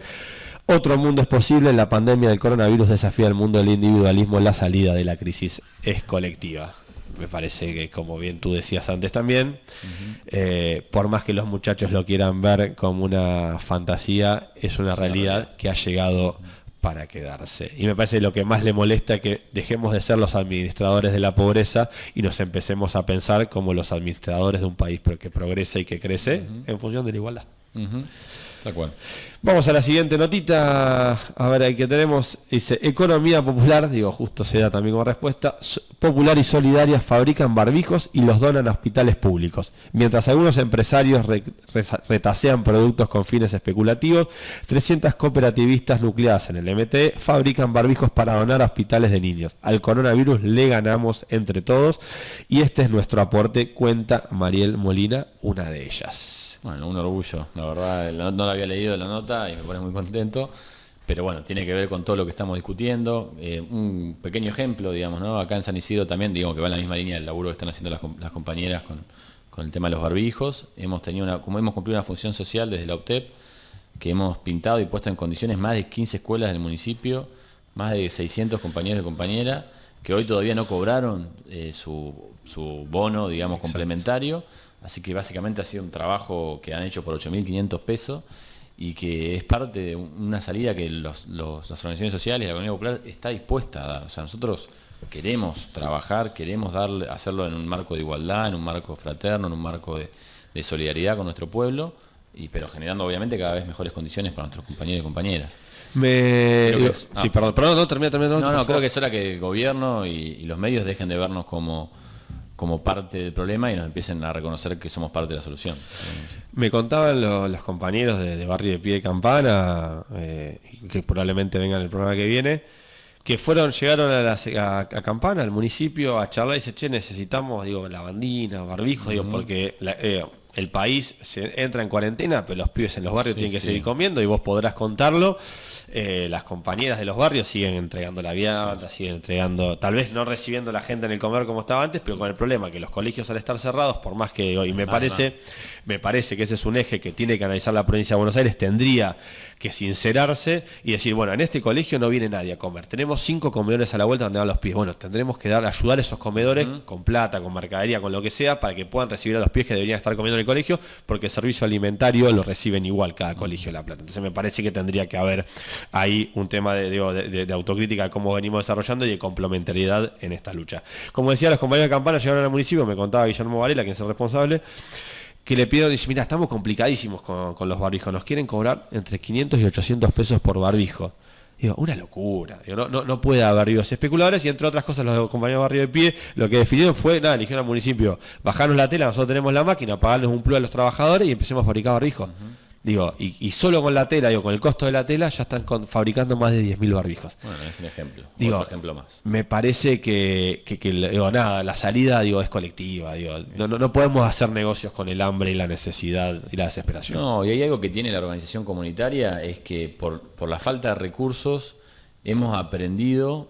S1: otro mundo es posible, la pandemia del coronavirus desafía al mundo del individualismo, la salida de la crisis es colectiva. Me parece que, como bien tú decías antes también, por más que los muchachos lo quieran ver como una fantasía, es una realidad que ha llegado para quedarse. Y me parece que lo que más le molesta es que dejemos de ser los administradores de la pobreza y nos empecemos a pensar como los administradores de un país que progresa y que crece en función de la igualdad.
S2: Tal cual.
S1: Vamos a la siguiente notita, a ver, ahí que tenemos, dice: economía popular, justo se da también como respuesta, popular y solidaria fabrican barbijos y los donan a hospitales públicos. Mientras algunos empresarios retasean productos con fines especulativos, 300 cooperativistas nucleadas en el MTE fabrican barbijos para donar a hospitales de niños. Al coronavirus le ganamos entre todos y este es nuestro aporte, cuenta Mariel Molina, una de ellas.
S2: Bueno, un orgullo, la verdad, no la había leído la nota y me pone muy contento, pero bueno, tiene que ver con todo lo que estamos discutiendo. Un pequeño ejemplo, ¿no? Acá en San Isidro también, que va en la misma línea del laburo que están haciendo las compañeras con el tema de los barbijos. Como hemos cumplido una función social desde la UTEP, que hemos pintado y puesto en condiciones más de 15 escuelas del municipio, más de 600 compañeros y compañeras, que hoy todavía no cobraron su bono, complementario. Así que básicamente ha sido un trabajo que han hecho por 8.500 pesos y que es parte de una salida que las organizaciones sociales y la economía popular está dispuesta a dar. O sea, nosotros queremos trabajar, queremos hacerlo en un marco de igualdad, en un marco fraterno, en un marco de solidaridad con nuestro pueblo, pero generando obviamente cada vez mejores condiciones para nuestros compañeros y compañeras.
S1: Sí, perdón, termina.
S2: No, creo que es hora que el gobierno y los medios dejen de vernos como parte del problema y nos empiecen a reconocer que somos parte de la solución.
S1: Me contaban los compañeros de Barrio de Pie de Campana, que probablemente vengan el programa que viene, que llegaron a Campana, al municipio, a charlar y dice: che, necesitamos, lavandina, barbijos, porque el país se entra en cuarentena, pero los pibes en los barrios tienen que seguir comiendo y vos podrás contarlo. Las compañeras de los barrios siguen entregando la vianda, siguen entregando, tal vez no recibiendo la gente en el comedor como estaba antes, pero con el problema que los colegios, al estar cerrados, por más que hoy me parece que ese es un eje que tiene que analizar la provincia de Buenos Aires, tendría que sincerarse y decir: bueno, en este colegio no viene nadie a comer, tenemos 5 comedores a la vuelta donde van los pies, bueno, tendremos que ayudar a esos comedores con plata, con mercadería, con lo que sea, para que puedan recibir a los pies que deberían estar comiendo en el colegio, porque el servicio alimentario lo reciben igual cada colegio de La Plata. Entonces me parece que tendría que haber ahí un tema de autocrítica de cómo venimos desarrollando y de complementariedad en esta lucha. Como decía, los compañeros de Campana llegaron al municipio, me contaba Guillermo Varela, quien es el responsable, que le pidieron, dice: mira, estamos complicadísimos con los barbijos, nos quieren cobrar entre 500 y 800 pesos por barbijo. Una locura, no puede haber especuladores, y entre otras cosas los compañeros de Barrio de Pie lo que definieron fue, eligieron al municipio: bajarnos la tela, nosotros tenemos la máquina, pagarles un plus a los trabajadores y empecemos a fabricar barbijos. Y solo con la tela, con el costo de la tela, ya están fabricando más de 10.000 barbijos.
S2: Bueno, es un ejemplo. Otro ejemplo más.
S1: Me parece que la salida, es colectiva. No podemos hacer negocios con el hambre y la necesidad y la desesperación.
S2: No, y hay algo que tiene la organización comunitaria, es que por la falta de recursos hemos aprendido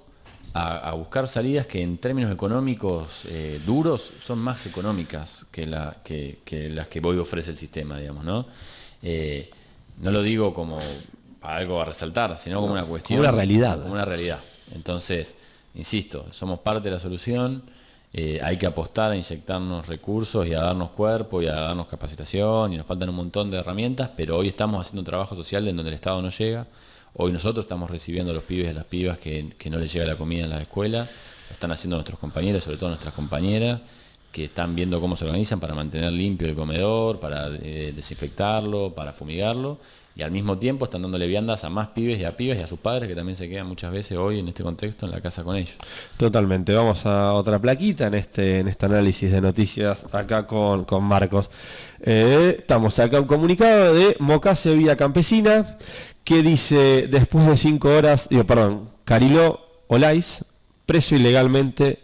S2: a buscar salidas que en términos económicos duros son más económicas que las que hoy ofrece el sistema, digamos, ¿no? No lo digo como para algo a resaltar, sino como una cuestión.
S1: Como una realidad.
S2: Como una realidad. Entonces, insisto, somos parte de la solución, hay que apostar a inyectarnos recursos y a darnos cuerpo y a darnos capacitación, y nos faltan un montón de herramientas, pero hoy estamos haciendo un trabajo social en donde el Estado no llega. Hoy nosotros estamos recibiendo a los pibes y a las pibas que no les llega la comida en la escuela, lo están haciendo nuestros compañeros, sobre todo nuestras compañeras, que están viendo cómo se organizan para mantener limpio el comedor, para desinfectarlo, para fumigarlo, y al mismo tiempo están dándole viandas a más pibes y a pibas y a sus padres, que también se quedan muchas veces hoy en este contexto en la casa con ellos.
S1: Totalmente. Vamos a otra plaquita en este análisis de noticias acá con Marcos. Estamos acá un comunicado de Mocase Vía Campesina que dice: después de 5 horas, Cariló Olais, preso ilegalmente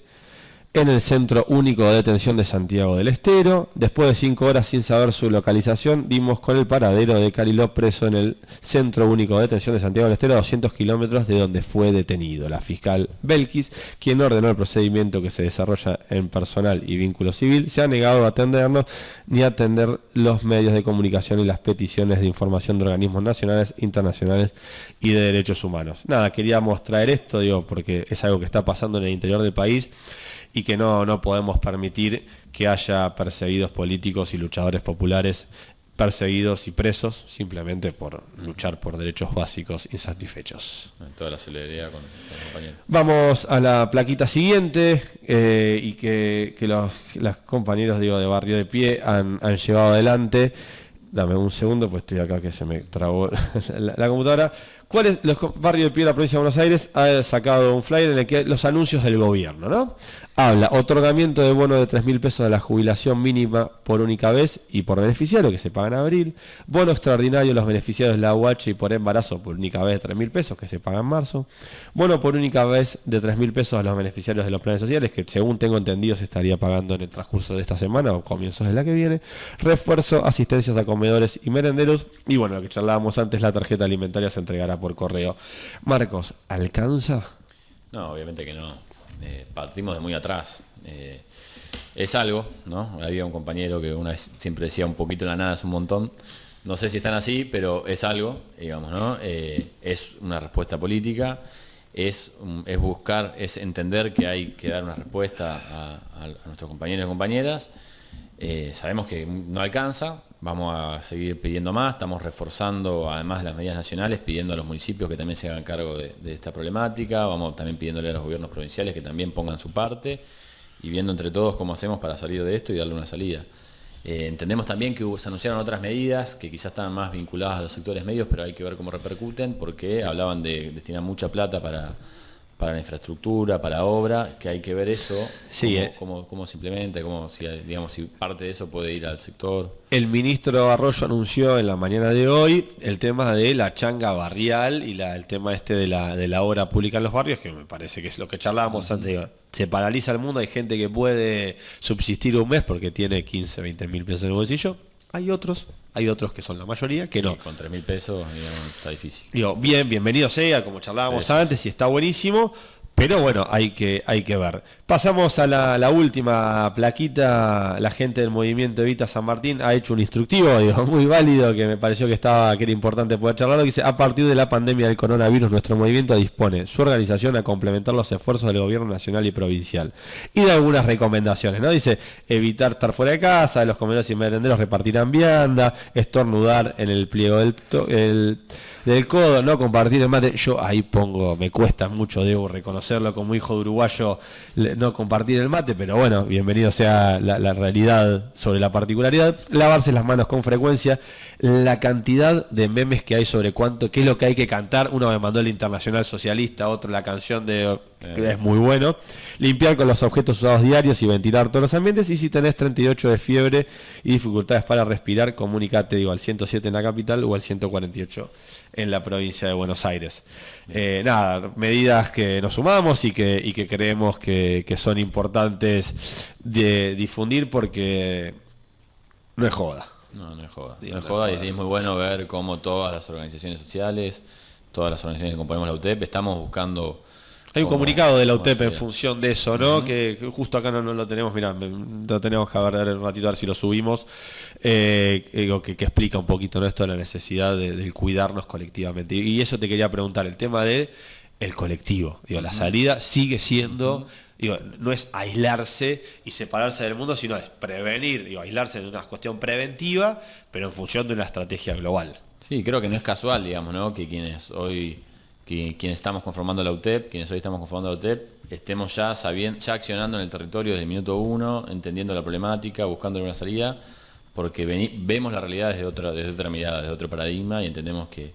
S1: en el Centro Único de Detención de Santiago del Estero. Después de 5 horas sin saber su localización, dimos con el paradero de Cariló, preso en el Centro Único de Detención de Santiago del Estero, a 200 kilómetros de donde fue detenido. La fiscal Belkis, quien ordenó el procedimiento que se desarrolla en personal y vínculo civil, se ha negado a atendernos ni a atender los medios de comunicación y las peticiones de información de organismos nacionales, internacionales y de derechos humanos. Nada, queríamos traer esto, porque es algo que está pasando en el interior del país y que no podemos permitir que haya perseguidos políticos y luchadores populares perseguidos y presos simplemente por luchar por derechos básicos insatisfechos.
S2: Toda la solidaridad con los compañeros.
S1: Vamos a la plaquita siguiente y que los compañeros de Barrio de Pie han llevado adelante. Dame un segundo, pues estoy acá que se me trabó la computadora. Barrio de Pie de la provincia de Buenos Aires ha sacado un flyer en el que los anuncios del gobierno, ¿no? Habla: otorgamiento de bono de 3.000 pesos de la jubilación mínima por única vez y por beneficiario, que se paga en abril. Bono extraordinario a los beneficiarios de la UH y por embarazo por única vez de 3.000 pesos, que se paga en marzo. Bono por única vez de 3.000 pesos a los beneficiarios de los planes sociales, que según tengo entendido se estaría pagando en el transcurso de esta semana o comienzos de la que viene. Refuerzo, asistencias a comedores y merenderos. Y bueno, lo que charlábamos antes, la tarjeta alimentaria se entregará por correo. Marcos, ¿alcanza?
S2: No, obviamente que no. Partimos de muy atrás. Es algo, ¿no? Había un compañero que una vez siempre decía: un poquito en la nada es un montón. No sé si están así, pero es algo, digamos, ¿no? Es una respuesta política, es buscar, es entender que hay que dar una respuesta a nuestros compañeros y compañeras. Sabemos que no alcanza, vamos a seguir pidiendo más, estamos reforzando además las medidas nacionales, pidiendo a los municipios que también se hagan cargo de esta problemática, vamos también pidiéndole a los gobiernos provinciales que también pongan su parte y viendo entre todos cómo hacemos para salir de esto y darle una salida. Entendemos también que se anunciaron otras medidas que quizás estaban más vinculadas a los sectores medios, pero hay que ver cómo repercuten, porque hablaban de destinar mucha plata para la infraestructura, para obra, que hay que ver eso,
S1: sí,
S2: cómo se implementa, si parte de eso puede ir al sector.
S1: El ministro Arroyo anunció en la mañana de hoy el tema de la changa barrial y el tema de la obra pública en los barrios, que me parece que es lo que charlábamos antes. Se paraliza el mundo, hay gente que puede subsistir un mes porque tiene 15, 20 mil pesos en el bolsillo. Hay otros que son la mayoría, que no.
S2: Con 3.000 pesos, digamos, está difícil.
S1: Bienvenido sea, como charlábamos antes, y está buenísimo, pero bueno, hay que ver. Pasamos a la última plaquita. La gente del movimiento Evita San Martín ha hecho un instructivo, muy válido, que me pareció que era importante poder charlarlo, que dice: a partir de la pandemia del coronavirus, nuestro movimiento dispone su organización a complementar los esfuerzos del gobierno nacional y provincial. Y de algunas recomendaciones, ¿no? Dice: evitar estar fuera de casa, los comedores y merenderos repartirán vianda, estornudar en el pliego del codo, no compartir el mate. Yo ahí me cuesta mucho, debo reconocerlo como hijo de uruguayo, no compartir el mate, pero bueno, bienvenido sea la realidad sobre la particularidad. Lavarse las manos con frecuencia. La cantidad de memes que hay sobre qué es lo que hay que cantar. Uno me mandó el Internacional Socialista, otro la canción que es muy bueno. Limpiar con los objetos usados diarios y ventilar todos los ambientes. Y si tenés 38 de fiebre y dificultades para respirar, comunicate al 107 en la capital o al 148 en la provincia de Buenos Aires. Medidas que nos sumamos y que creemos que son importantes de difundir, porque no es joda.
S2: No es joda. No es joda, y es muy bueno ver cómo todas las organizaciones sociales, todas las organizaciones que componemos la UTEP, estamos buscando
S1: Hay un comunicado de la UTEP en
S2: sería.
S1: función de eso, ¿no? Que justo acá no lo tenemos, mirá, lo tenemos que ver un ratito a ver si lo subimos, que explica un poquito, ¿no?, esto de la necesidad de cuidarnos colectivamente. Y eso te quería preguntar, el tema de el colectivo. Digo, la salida sigue siendo, digo, no es aislarse y separarse del mundo, sino es prevenir, digo, aislarse de una cuestión preventiva, pero en función de una estrategia global.
S2: Sí, creo que no es casual, digamos, ¿no?, que quienes estamos conformando la UTEP, quienes hoy estamos conformando la UTEP, estemos ya accionando en el territorio desde el minuto uno, entendiendo la problemática, buscando una salida, porque vemos la realidad desde otra mirada, desde otro paradigma, y entendemos que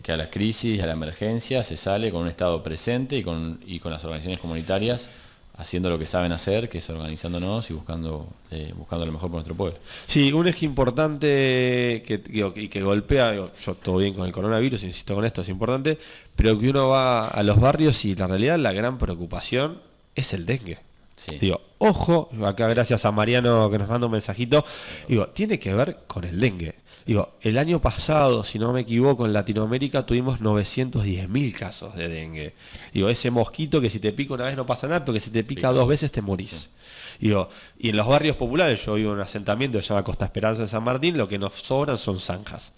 S2: a las crisis, a la emergencia, se sale con un Estado presente y con las organizaciones comunitarias haciendo lo que saben hacer, que es organizándonos y buscando lo mejor por nuestro pueblo.
S1: Sí, un eje importante que golpea, yo todo bien con el coronavirus, insisto con esto, es importante, pero que uno va a los barrios y la realidad, la gran preocupación es el dengue.
S2: Sí.
S1: Digo, ojo, acá gracias a Mariano que nos manda un mensajito, digo, tiene que ver con el dengue. Digo, el año pasado, si no me equivoco, en Latinoamérica tuvimos 910.000 casos de dengue. Digo, ese mosquito que si te pica una vez no pasa nada, pero que si te pica 2 veces te morís. Digo, y en los barrios populares, yo vivo en un asentamiento que se llama Costa Esperanza en San Martín, lo que nos sobran son zanjas.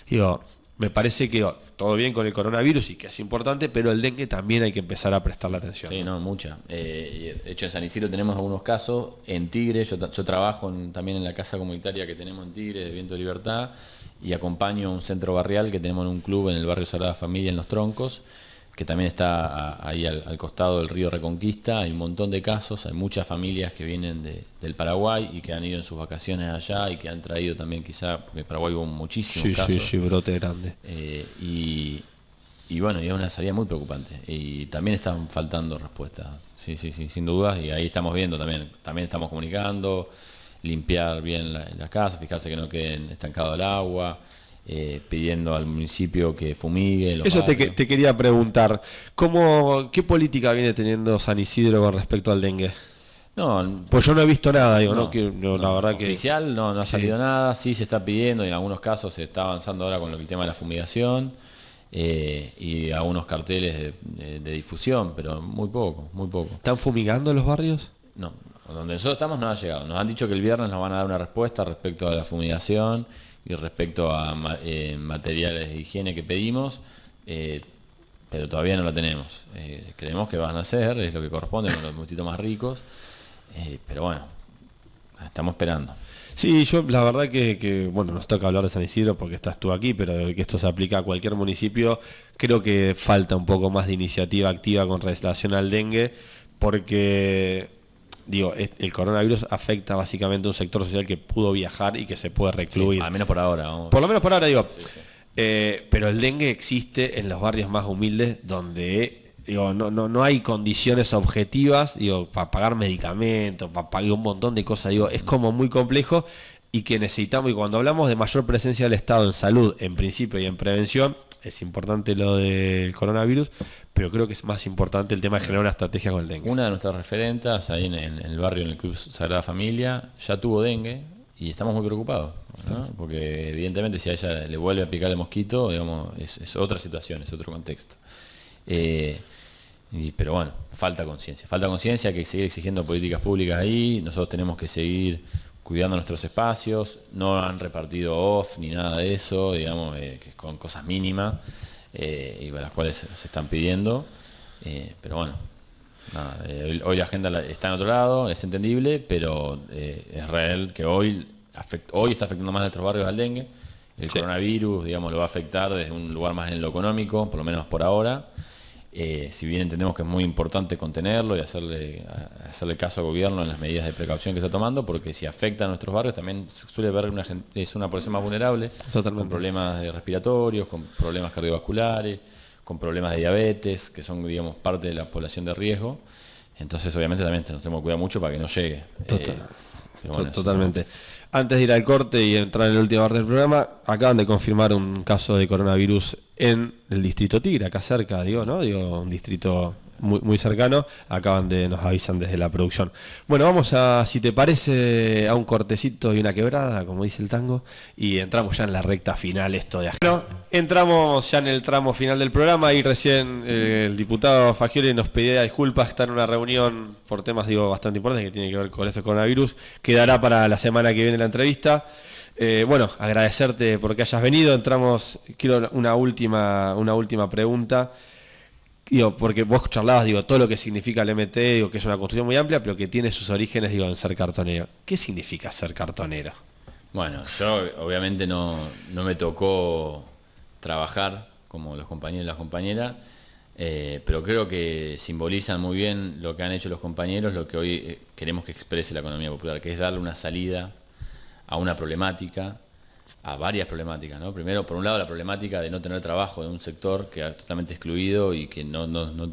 S1: Digo, me parece que todo bien con el coronavirus y que es importante, pero el dengue también hay que empezar a prestarle atención.
S2: Sí, no, mucha. De hecho, en San Isidro tenemos algunos casos. En Tigre, yo trabajo también en la casa comunitaria que tenemos en Tigre, de Viento de Libertad, y acompaño un centro barrial que tenemos en un club en el barrio Sagrada Familia, en Los Troncos, que también está ahí al costado del río Reconquista. Hay un montón de casos, hay muchas familias que vienen del Paraguay y que han ido en sus vacaciones allá y que han traído también quizá, porque en Paraguay hubo muchísimos casos.
S1: Sí, brote grande.
S2: Y bueno, y es una salida muy preocupante. Y también están faltando respuestas, sí, sin dudas, y ahí estamos viendo también estamos comunicando, limpiar bien la casa, fijarse que no queden estancado el agua. Pidiendo al municipio que fumigue.
S1: Eso te quería preguntar, ¿qué política viene teniendo San Isidro con respecto al dengue?
S2: No,
S1: pues yo no he visto nada, digo,
S2: la verdad que oficial no ha salido nada, sí se está pidiendo, y en algunos casos se está avanzando ahora con el tema de la fumigación y algunos carteles de difusión, pero muy poco.
S1: ¿Están fumigando los barrios?
S2: No, donde nosotros estamos no ha llegado. Nos han dicho que el viernes nos van a dar una respuesta respecto a la fumigación y respecto a materiales de higiene que pedimos, pero todavía no la tenemos. Creemos que van a hacer, es lo que corresponde con los mosquitos más ricos, pero bueno, estamos esperando.
S1: Sí, yo la verdad que bueno, nos toca hablar de San Isidro porque estás tú aquí, pero que esto se aplica a cualquier municipio, creo que falta un poco más de iniciativa activa con relación al dengue, porque digo, el coronavirus afecta básicamente a un sector social que pudo viajar y que se puede recluir.
S2: Sí, al menos por ahora. Vamos.
S1: Por lo menos por ahora, digo.
S2: Sí.
S1: Pero el dengue existe en los barrios más humildes donde digo, no hay condiciones objetivas, digo, para pagar medicamentos, para pagar un montón de cosas, digo, es como muy complejo y que necesitamos, y cuando hablamos de mayor presencia del Estado en salud, en principio y en prevención, es importante lo del coronavirus, pero creo que es más importante el tema de generar una estrategia con el dengue.
S2: Una de nuestras referentas ahí en el barrio, en el Club Sagrada Familia, ya tuvo dengue y estamos muy preocupados, ¿no? Porque evidentemente si a ella le vuelve a picar el mosquito, digamos, es otra situación, es otro contexto. Pero bueno, falta conciencia, que hay que seguir exigiendo políticas públicas ahí. Nosotros tenemos que seguir cuidando nuestros espacios. No han repartido off ni nada de eso, digamos, que es con cosas mínimas y las cuales se están pidiendo, pero bueno, nada, hoy la agenda está en otro lado, es entendible, pero es real que hoy está afectando más a nuestros barrios al dengue. El coronavirus, digamos, lo va a afectar desde un lugar más en lo económico, por lo menos por ahora. Si bien entendemos que es muy importante contenerlo y hacerle caso al gobierno en las medidas de precaución que está tomando, porque si afecta a nuestros barrios también suele ver es una población más vulnerable,
S1: totalmente,
S2: con problemas respiratorios, con problemas cardiovasculares, con problemas de diabetes, que son, digamos, parte de la población de riesgo. Entonces obviamente también nos tenemos que cuidar mucho para que no llegue.
S1: Totalmente. Antes de ir al corte y entrar en la última parte del programa, acaban de confirmar un caso de coronavirus en el distrito Tigre, acá cerca, un distrito muy, muy cercano, nos avisan desde la producción. Bueno, vamos si te parece, a un cortecito y una quebrada, como dice el tango, y entramos ya en la recta final esto de Bueno, entramos ya en el tramo final del programa y recién el diputado Fagioli nos pedía disculpas, está en una reunión por temas, bastante importantes que tienen que ver con este coronavirus. Quedará para la semana que viene la entrevista. Bueno, agradecerte porque hayas venido. Quiero una última pregunta. Porque vos charlabas, todo lo que significa el MT, que es una construcción muy amplia, pero que tiene sus orígenes, en ser cartonero. ¿Qué significa ser cartonero?
S2: Bueno, yo obviamente no me tocó trabajar como los compañeros y las compañeras, pero creo que simbolizan muy bien lo que han hecho los compañeros, lo que hoy queremos que exprese la economía popular, que es darle una salida a una problemática, a varias problemáticas, ¿no? Primero, por un lado, la problemática de no tener trabajo de un sector que era totalmente excluido y que no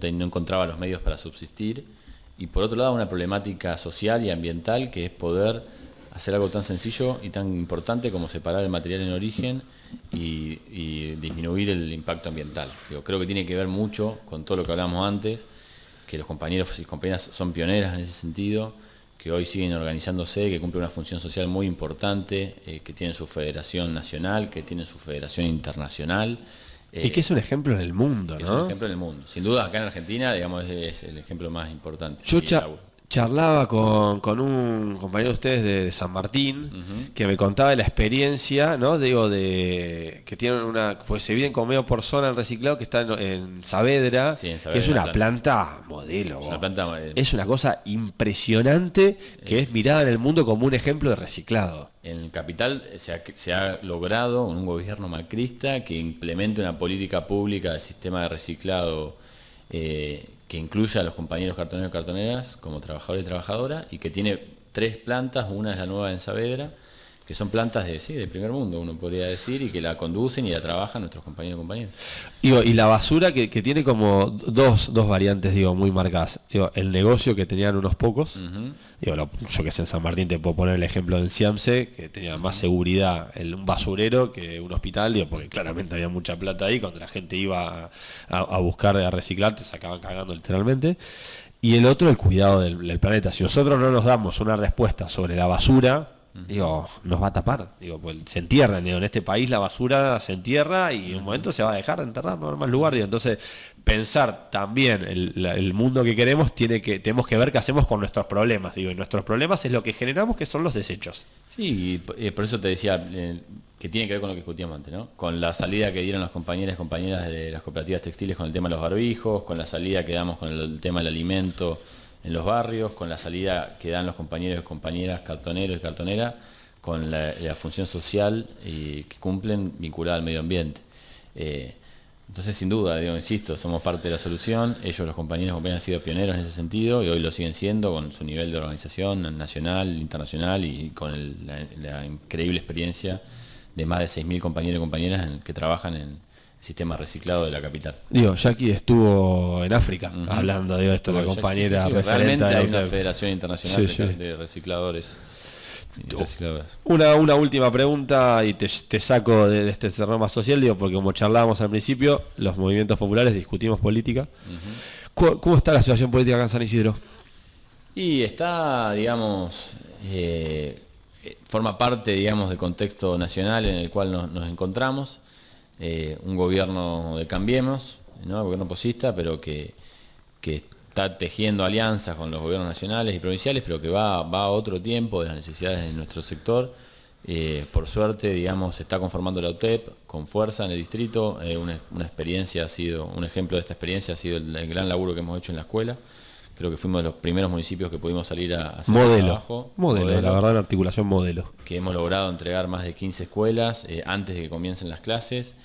S2: encontraba los medios para subsistir, y por otro lado, una problemática social y ambiental, que es poder hacer algo tan sencillo y tan importante como separar el material en origen y disminuir el impacto ambiental. Creo que tiene que ver mucho con todo lo que hablamos antes, que los compañeros y compañeras son pioneras en ese sentido, que hoy siguen organizándose, que cumplen una función social muy importante, que tienen su federación nacional, que tienen su federación internacional.
S1: Y que es un ejemplo en el mundo, ¿no?
S2: Es un ejemplo en el mundo. Sin duda, acá en Argentina, digamos, es el ejemplo más importante.
S1: Yo charlaba con un compañero de ustedes de San Martín, que me contaba de la experiencia, ¿no? Que tienen pues se viven como medio por zona el reciclado, que está en Saavedra,
S2: sí, en Saavedra,
S1: que es una planta modelo.
S2: Es
S1: una cosa impresionante, que es mirada en el mundo como un ejemplo de reciclado.
S2: En Capital se ha logrado un gobierno macrista que implemente una política pública de sistema de reciclado que incluya a los compañeros cartoneros y cartoneras como trabajadores y trabajadoras, y que tiene 3 plantas, una es la nueva en Saavedra, que son plantas de primer mundo, uno podría decir, y que la conducen y la trabajan nuestros compañeros y compañeras.
S1: Y la basura que tiene como dos variantes, muy marcadas. El negocio, que tenían unos pocos. Yo que sé, en San Martín te puedo poner el ejemplo del Ciamse, que tenía más seguridad un basurero que un hospital, porque claramente había mucha plata ahí. Cuando la gente iba a buscar, a reciclar, te sacaban cagando literalmente. Y el otro, el cuidado del planeta. Si nosotros no nos damos una respuesta sobre la basura, nos va a tapar, pues se entierra, en este país la basura se entierra y en un momento se va a dejar de enterrar, no hay más lugar, entonces pensar también el mundo que queremos, tenemos que ver qué hacemos con nuestros problemas, y nuestros problemas es lo que generamos, que son los desechos.
S2: Sí, y por eso te decía que tiene que ver con lo que discutíamos antes, ¿no? Con la salida que dieron los compañeros y compañeras de las cooperativas textiles con el tema de los barbijos, con la salida que damos con el tema del alimento en los barrios, con la salida que dan los compañeros y compañeras cartoneros y cartoneras, con la función social que cumplen vinculada al medio ambiente. Entonces, sin duda, insisto, somos parte de la solución. Ellos, los compañeros y compañeras, han sido pioneros en ese sentido y hoy lo siguen siendo con su nivel de organización nacional, internacional, y con la increíble experiencia de más de 6.000 compañeros y compañeras que trabajan en sistema reciclado de la capital.
S1: Jackie estuvo en África hablando de esto, la compañera referente.
S2: Realmente hay una federación internacional de recicladores y recicladoras.
S1: Una última pregunta y te saco de este terreno social, porque como charlábamos al principio, los movimientos populares discutimos política. ¿Cómo está la situación política acá en San Isidro?
S2: Y está, digamos, forma parte, digamos, del contexto nacional en el cual nos encontramos. Un gobierno de Cambiemos, ¿no? Gobierno posista, pero que está tejiendo alianzas con los gobiernos nacionales y provinciales, pero que va a otro tiempo de las necesidades de nuestro sector. Por suerte, digamos, se está conformando la UTEP con fuerza en el distrito. Una experiencia un ejemplo de esta experiencia ha sido el gran laburo que hemos hecho en la escuela. Creo que fuimos de los primeros municipios que pudimos salir a hacer trabajo.
S1: Modelo, la verdad, la articulación modelo.
S2: Que hemos logrado entregar más de 15 escuelas antes de que comiencen las clases,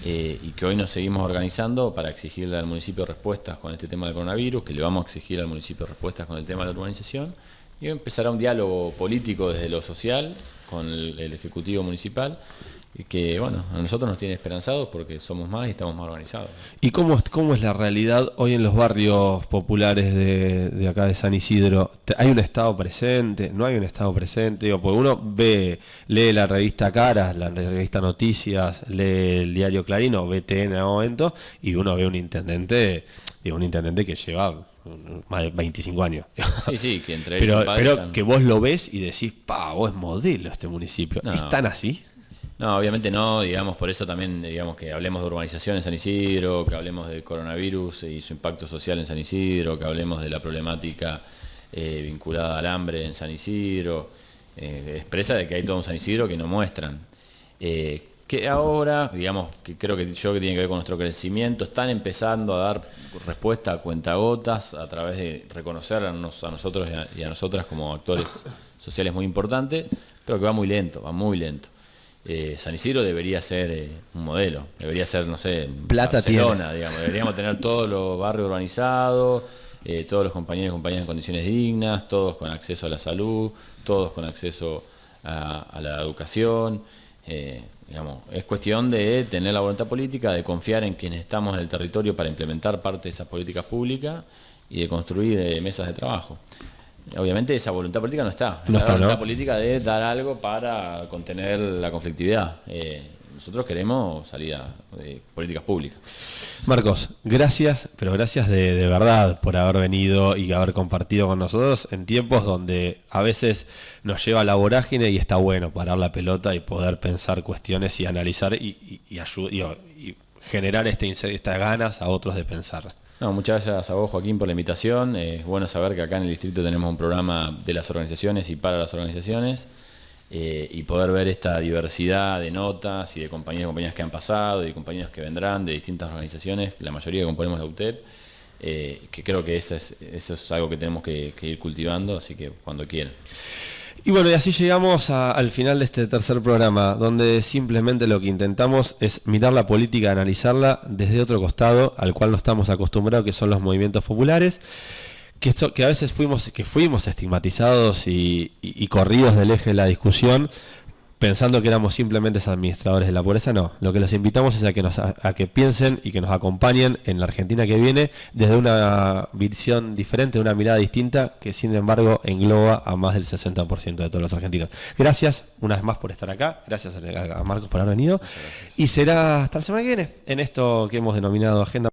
S2: y que hoy nos seguimos organizando para exigirle al municipio respuestas con este tema del coronavirus, que le vamos a exigir al municipio respuestas con el tema de la urbanización, y empezará un diálogo político desde lo social con el Ejecutivo Municipal, y que, bueno, a nosotros nos tiene esperanzados porque somos más y estamos más organizados.
S1: ¿Y cómo es la realidad hoy en los barrios populares de acá de San Isidro? ¿Hay un Estado presente? ¿No hay un Estado presente? Digo, porque uno lee la revista Caras, la revista Noticias, lee el diario Clarín o BTN a momento, y uno ve un intendente que lleva más de 25 años.
S2: Sí, que entre
S1: pero,
S2: ellos
S1: pero que vos lo ves y decís, vos es modelo este municipio.
S2: No.
S1: ¿Es tan así?
S2: No, obviamente no, digamos, por eso también, digamos, que hablemos de urbanización en San Isidro, que hablemos del coronavirus y su impacto social en San Isidro, que hablemos de la problemática vinculada al hambre en San Isidro, expresa de que hay todo un San Isidro que no muestran. Que ahora, digamos, que creo que tiene que ver con nuestro crecimiento, están empezando a dar respuesta a cuentagotas a través de reconocernos a nosotros y a nosotras como actores sociales muy importantes, pero que va muy lento, va muy lento. San Isidro debería ser un modelo, debería ser, no sé,
S1: Plata
S2: Barcelona, digamos, deberíamos tener todos los barrios urbanizados, todos los compañeros y compañeras en condiciones dignas, todos con acceso a la salud, todos con acceso a la educación. Digamos, es cuestión de tener la voluntad política, de confiar en quienes estamos en el territorio para implementar parte de esas políticas públicas y de construir mesas de trabajo. Obviamente esa voluntad política no está. La voluntad política de dar algo para contener la conflictividad. Nosotros queremos salida de políticas públicas.
S1: Marcos, gracias, pero gracias de verdad por haber venido y haber compartido con nosotros en tiempos donde a veces nos lleva a la vorágine y está bueno parar la pelota y poder pensar cuestiones y analizar y generar estas ganas a otros de pensar.
S2: No, muchas gracias a vos, Joaquín, por la invitación. Es bueno saber que acá en el distrito tenemos un programa de las organizaciones y para las organizaciones, y poder ver esta diversidad de notas y de compañeros y compañeras que han pasado y de compañeros que vendrán de distintas organizaciones, la mayoría que componemos la UTEP, que creo que eso es algo que tenemos que ir cultivando, así que cuando quieran.
S1: Y bueno, y así llegamos al final de este tercer programa, donde simplemente lo que intentamos es mirar la política, analizarla desde otro costado, al cual no estamos acostumbrados, que son los movimientos populares, que a veces fuimos estigmatizados y corridos del eje de la discusión, pensando que éramos simplemente administradores de la pobreza. No, lo que los invitamos es a que piensen y que nos acompañen en la Argentina que viene desde una visión diferente, una mirada distinta, que sin embargo engloba a más del 60% de todos los argentinos. Gracias una vez más por estar acá, gracias a Marcos por haber venido, y será hasta la semana que viene en esto que hemos denominado Agenda